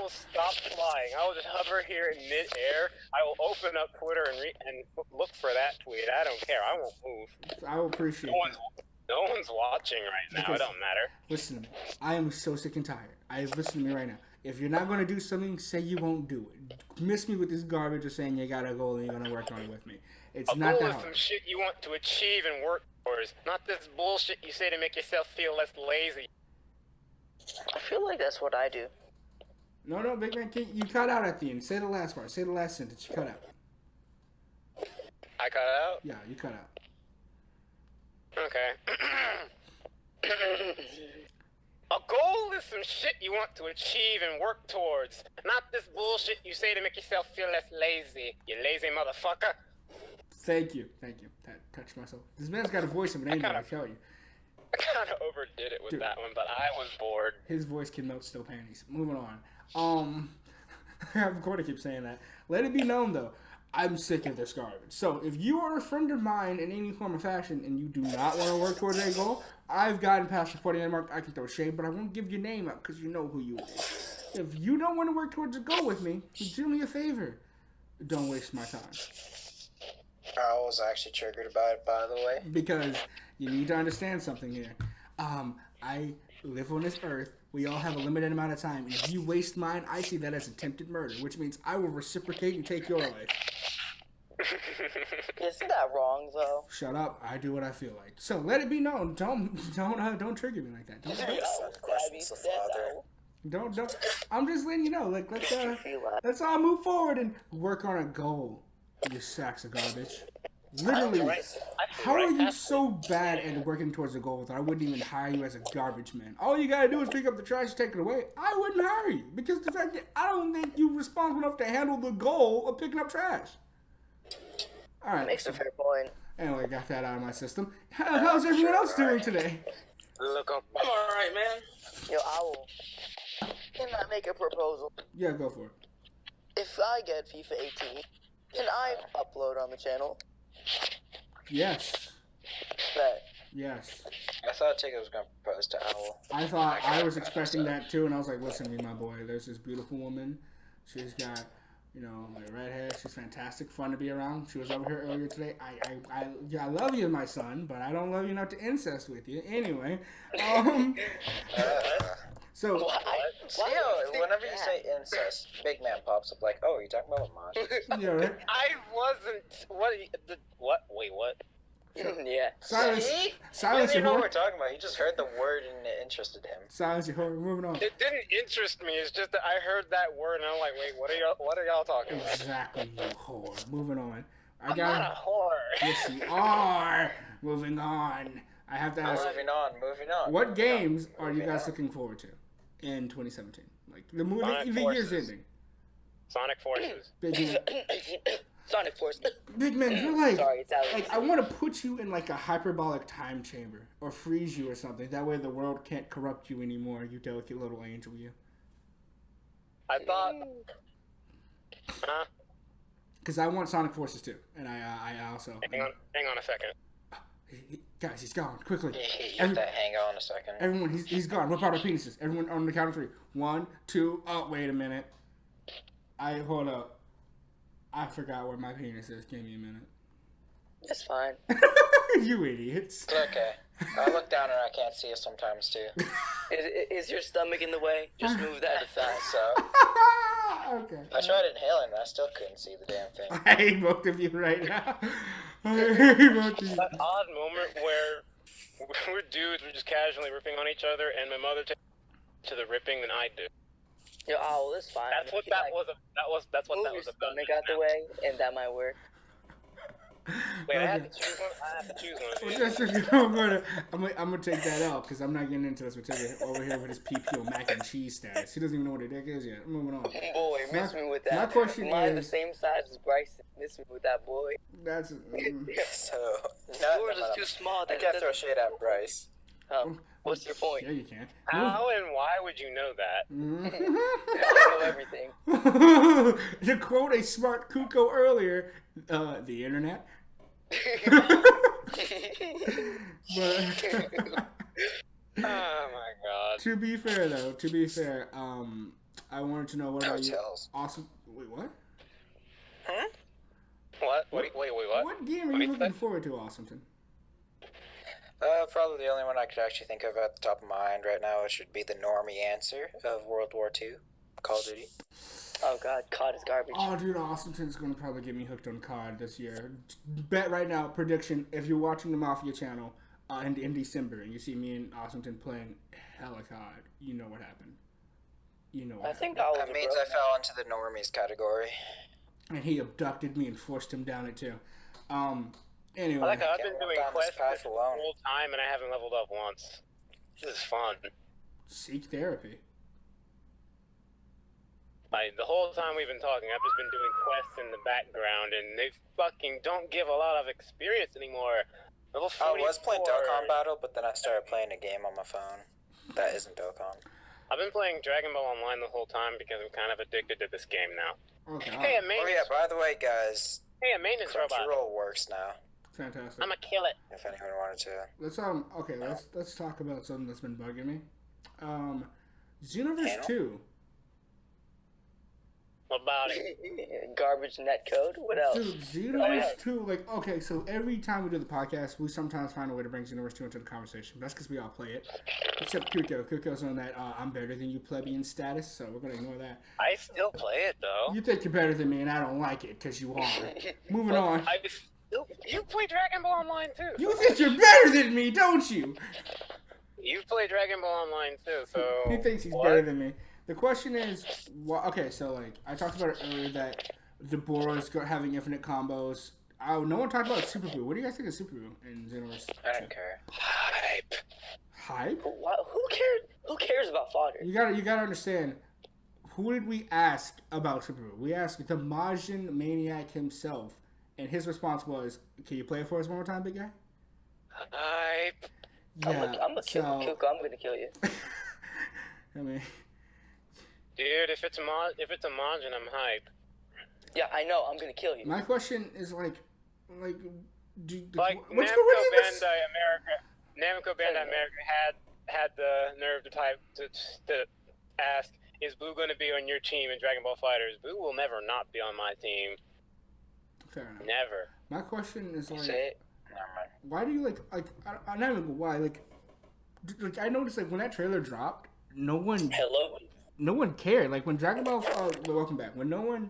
stop flying. I will just hover here in mid-air. I will open up Twitter and look for that tweet. I don't care. I won't move. I will appreciate it. No one's watching right now. Because, it don't matter. Listen to me. I am so sick and tired. Listen to me right now. If you're not going to do something, say you won't do it. Miss me with this garbage of saying you got a goal and you're going to work on it with me. It's not that hard. A goal is some shit you want to achieve and work towards, not this bullshit you say to make yourself feel less lazy. I feel like that's what I do. No, Big Man, you cut out at the end. Say the last part. Say the last sentence. You cut out. I cut out? Yeah, you cut out. Okay. A goal is some shit you want to achieve and work towards, not this bullshit you say to make yourself feel less lazy, you lazy motherfucker. Thank you. That touched myself. This man's got a voice of an angel, I tell you. I kind of overdid it with that one, but I was bored. His voice can melt steel panties. Moving on. I'm going to keep saying that. Let it be known, though, I'm sick of this garbage. So if you are a friend of mine in any form or fashion and you do not want to work towards a goal, I've gotten past the 49 mark. I can throw shade, but I won't give your name up because you know who you are. If you don't want to work towards a goal with me, do me a favor. Don't waste my time. I was actually triggered about it, by the way. Because you need to understand something here. I live on this earth. We all have a limited amount of time. And if you waste mine, I see that as attempted murder, which means I will reciprocate and take your life. Isn't that wrong, though? Shut up. I do what I feel like. So let it be known. Don't trigger me like that. Don't. I'm just letting you know. Like, let's all move forward and work on a goal. You sacks of garbage. Literally, how are you so bad at working towards a goal that I wouldn't even hire you as a garbage man? All you gotta do is pick up the trash and take it away. I wouldn't hire you because the fact that I don't think you're responsible enough to handle the goal of picking up trash. All right. Makes a fair point. Anyway, got that out of my system. How's everyone else doing today? Look, I'm all right, man. Yo, Owl, can I make a proposal? Yeah, go for it. If I get FIFA 18, can I upload on the channel? Yes. Bet. Yes. I thought Tigger was going to propose to Owl. I was expecting that too, and I was like, listen to me, my boy. There's this beautiful woman. She's got, like red hair. She's fantastic, fun to be around. She was over here earlier today. I love you, my son, but I don't love you enough to incest with you. Anyway, so. Whenever you say incest, big man pops up like, oh, are you talking about Lamont? Yeah, right? I wasn't. What? Wait, what? Yeah. Silence. He Silence. doesn't even know what we're talking about. He just heard the word and it interested him. Silence. Your whore. Moving on. It didn't interest me. It's just that I heard that word and I'm like, wait, what are y'all talking about? Exactly, you whore. Moving on. I'm not a whore. Yes, you are. Moving on. I have to ask. Moving on. What games are you guys looking forward to in 2017? Like the year's ending. Sonic Forces. Sonic Force. Big man, you're like, sorry, it's Alex. like I want to put you in like a hyperbolic time chamber or freeze you or something. That way the world can't corrupt you anymore. You delicate little angel, you. I thought. Because I want Sonic Forces too, and I also. Hang on a second. Guys, he's gone quickly. Hang on a second. Everyone, he's gone. Whip out our penises. Everyone on the count of 3. 1, 2. Oh, wait a minute. Hold up. I forgot where my penis is. Give me a minute. That's fine. You idiots. It's okay. I look down and I can't see it sometimes too. Is your stomach in the way? Just move that aside. So. Okay. I tried inhaling and I still couldn't see the damn thing. I hate both of you right now. I hate both of you. That odd moment where we're dudes, we're just casually ripping on each other, and my mother takes to the ripping than I do. Yo, Owl, it's fine. That's what that was about. Stomach out the way, and that might work. Wait, Okay. I have to choose one. I'm gonna take that out because I'm not getting into this with Tigger over here with his PP on mac and cheese status. He doesn't even know what a dick is yet. Moving on. Boy, miss me with that. My question Mine is the same size as Bryson. Miss me with that, boy. That's So. Yours is too small. I can't throw shade at Bryce. What's your point? Yeah, you can. How and why would you know that? I know everything. To quote a smart Kuko earlier, the internet. But Oh my god. to be fair, I wanted to know what about you? Awesome. Wait, what? Huh? What? Wait, what? What game are you looking forward to, Awesometon? Probably the only one I could actually think of at the top of my mind right now should be the normie answer of World War II, Call of Duty. Oh god, COD is garbage. Oh, dude, Awesometon's gonna probably get me hooked on COD this year. Bet right now, prediction, if you're watching the Mafia channel in December and you see me and Awesometon playing hella COD, you know what happened. You know what happened. That means I fell into the normies category. And he abducted me and forced him down it too. Anyway. I like how I've been doing quests the whole time and I haven't leveled up once. This is fun. Seek therapy. The whole time we've been talking, I've just been doing quests in the background, and they fucking don't give a lot of experience anymore. Level 44. I was playing Dokkan Battle, but then I started playing a game on my phone that isn't Dokkan. I've been playing Dragon Ball Online the whole time because I'm kind of addicted to this game now. Okay. Hey, a maintenance... by the way, guys. Hey, a maintenance robot. Crunchyroll works now. Fantastic. I'm gonna kill it. If anyone wanted to. Let's talk about something that's been bugging me. Xenoverse 2. What about it? Garbage netcode? What else? Dude, Xenoverse 2, like, okay, so every time we do the podcast, we sometimes find a way to bring Xenoverse 2 into the conversation. That's because we all play it. Except Kuko. Kuko's on that I'm better than you plebeian status, so we're going to ignore that. I still play it, though. You think you're better than me, and I don't like it, because you are. Moving on. You play Dragon Ball Online, too. You think you're better than me, don't you? You play Dragon Ball Online, too, so... He thinks he's better than me. The question is, okay, so, like, I talked about it earlier that Deborah's having infinite combos. No one talked about Super Boo. What do you guys think of Super Boo in Xenoverse 2? I don't care. Hype. Hype? Who cares? Who cares about fodder? You gotta understand. Who did we ask about Super Boo? We asked the Majin Maniac himself, and his response was, "Can you play it for us one more time, big guy?" Hype. Yeah. I'm gonna kill you. I mean. Dude, if it's a Majin, I'm hype. Yeah, I know. I'm gonna kill you. My question is like, Namco Bandai America had the nerve to ask, "Is Boo going to be on your team in Dragon Ball FighterZ?" Boo will never not be on my team. Fair enough. Never. My question is like, Never mind. why do you like I don't even know why like I noticed like when that trailer dropped, no one cared. Like when Dragon Ball welcome back. When no one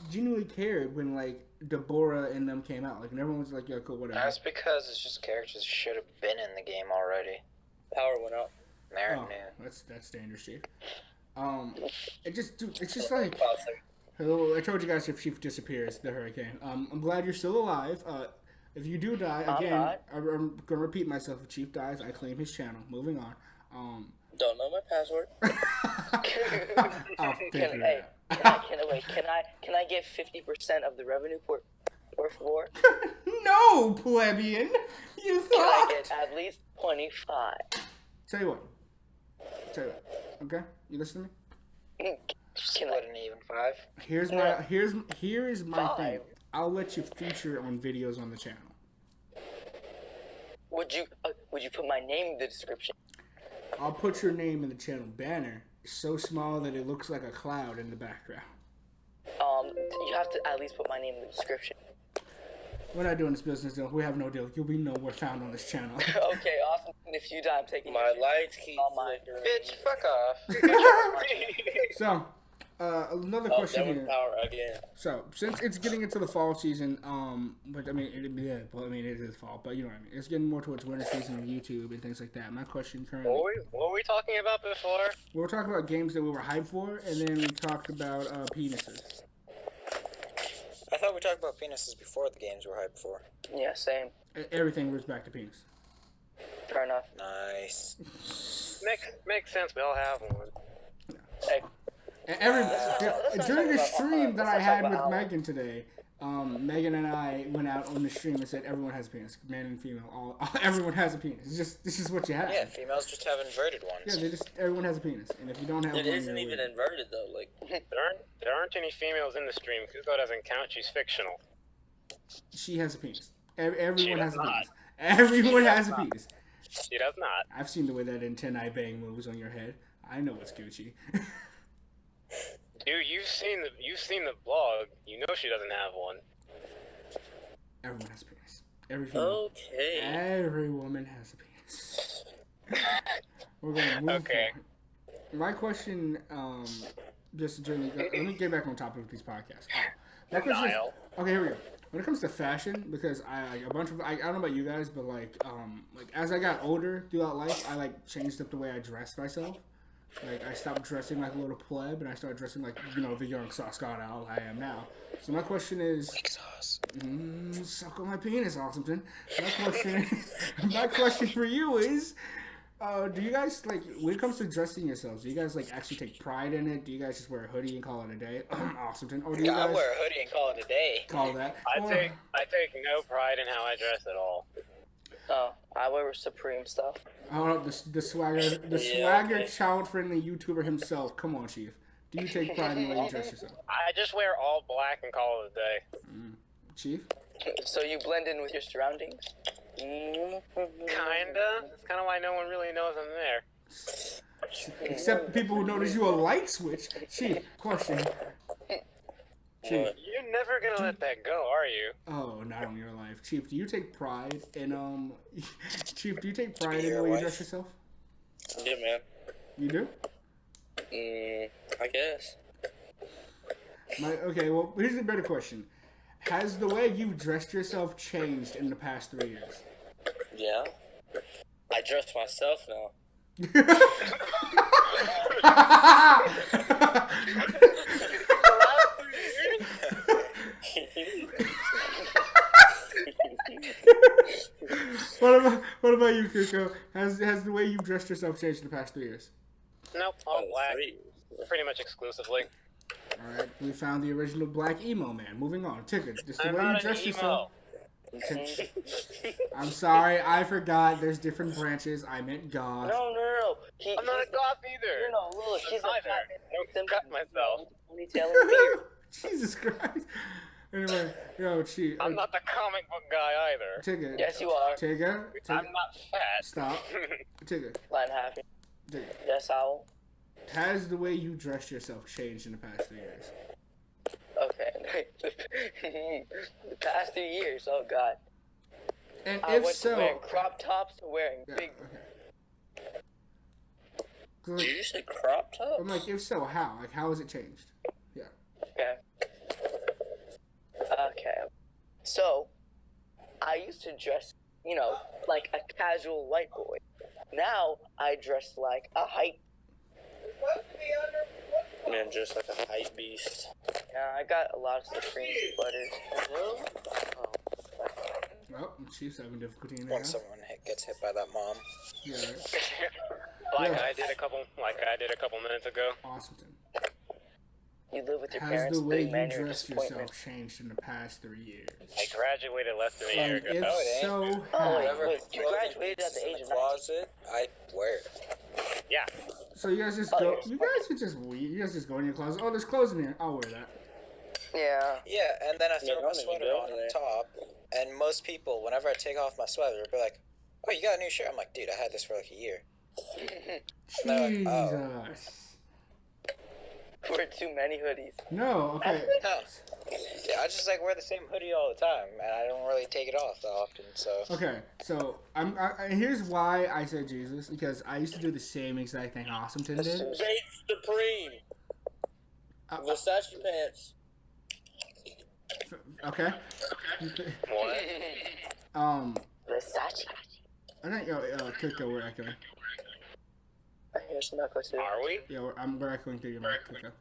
genuinely cared when like Deborah and them came out. Like and everyone was like, yeah, cool, whatever. That's because it's just characters should have been in the game already. Power went up. That's dangerous, Chief. It's just like I told you guys if Chief disappears, the hurricane. I'm glad you're still alive. If you do die again, I'm gonna repeat myself. If Chief dies, I claim his channel. Moving on. Don't know my password. I'll figure it out. Can I get 50% of the revenue por favor? No, plebeian. You thought. Can I get at least 25? Tell you what. Okay, you listen to me. Split an even 5. Here's my thing. I'll let you feature on videos on the channel. Would you put my name in the description? I'll put your name in the channel banner, so small that it looks like a cloud in the background. You have to at least put my name in the description. We're not doing this business deal. We have no deal. You'll be nowhere found on this channel. Okay, awesome. If you die, I'm taking my lights keep flickering. Bitch, fuck off. So, another question here. Power again. So, since it's getting into the fall season, but I mean, it is fall, but you know what I mean. It's getting more towards winter season on YouTube and things like that. My question currently. What were we talking about before? We were talking about games that we were hyped for, and then we talked about penises. I thought we talked about penises before the games were hyped for. Yeah, same. Everything was back to penis. Fair enough. Nice. Makes sense. We all have one. Hey. During the stream that I had with Megan today, Megan and I went out on the stream and said everyone has a penis, man and female, everyone has a penis. This is what you have. Yeah, females just have inverted ones. Yeah, everyone has a penis, and if you don't have one, it isn't even inverted though. Like there aren't any females in the stream. Kuko doesn't count. She's fictional. She has a penis. Everyone has a penis. Everyone has a penis. She does not. I've seen the way that antennae bang moves on your head. I know it's Gucci. Dude, you've seen the blog. You know she doesn't have one. Everyone has a penis. Every woman has a penis. We're gonna move forward. My question, let me get back on topic of these podcasts. Okay, here we go. When it comes to fashion, because I don't know about you guys, but like as I got older throughout life, I changed up the way I dressed myself. Like, I stopped dressing like a little pleb, and I started dressing like, the young Scott Owl I am now. So my question is... suck on my penis, Awesomton. My question for you is, do you guys, when it comes to dressing yourselves, do you guys, actually take pride in it? Do you guys just wear a hoodie and call it a day? Awesomton. Or do you guys... I wear a hoodie and call it a day. Call that. I take no pride in how I dress at all. Oh, I wear Supreme stuff. Oh, the swagger child-friendly YouTuber himself. Come on, Chief. Do you take pride in the way you dress yourself? I just wear all black and call it a day. Chief? So you blend in with your surroundings? Kinda. That's kind of why no one really knows I'm there. Except people who notice you a light switch. Chief, question. Chief. You're never gonna let that go, are you? Oh, not on your life. Chief, do you take pride in, Chief, do you take pride in the way you dress yourself? Yeah, man. You do? I guess. Okay, well, here's a better question. Has the way you've dressed yourself changed in the past 3 years? Yeah. I dress myself now. What about you, Kuko? Has the way you've dressed yourself changed in the past 3 years? Nope, all black. Pretty much exclusively. Alright, we found the original black emo man. Moving on. Ticket, just the way you dress yourself. I'm sorry, I forgot. There's different branches. I meant goth. No. I'm not a goth either. No, look, he's either. I don't cut myself. Jesus Christ. Anyway, yo, Chief. I'm not the comic book guy either. Tigger. Yes, you are. Tigger. I'm not fat. Stop. Tigger. Line happy. Tigger. Yes, Owl. Has the way you dress yourself changed in the past 3 years? Okay. The past 3 years, oh god. And I if went so, from wearing crop tops to wearing big. Okay. Did you say crop tops? I'm like, if so, how? Like, how has it changed? Yeah. Okay. So, I used to dress, like a casual white boy. Now I dress like a hype. Man, just like a hype beast. Yeah, I got a lot of Supreme sweaters. Well, Chief's having difficulty in When someone gets hit by that mom. Yeah. Like I did a couple minutes ago. Awesometon. You live with your Has parents. the way you dress yourself changed in the past 3 years? I graduated less than a year ago. If so, wait, you graduated at the age of 19. Closet, I wear it. Yeah. So you guys just go. You guys just go in your closet. Oh, there's clothes in here. I'll wear that. Yeah. Yeah, and then I throw my sweater on top. And most people, whenever I take off my sweater, they'll be like, "Oh, you got a new shirt?" I'm like, "Dude, I had this for like a year." Jesus. Like, oh. Wear too many hoodies. No. Okay. No. Yeah, I just like wear the same hoodie all the time, and I don't really take it off that often. So. Okay, so here's why I said Jesus, because I used to do the same exact thing Awesometon did. Bait Supreme. Versace pants. Okay. What? Versace. I think Kuko, we're echoing. Here's Knuckles. Are we? Yeah, we're echoing through your mic, Kuko.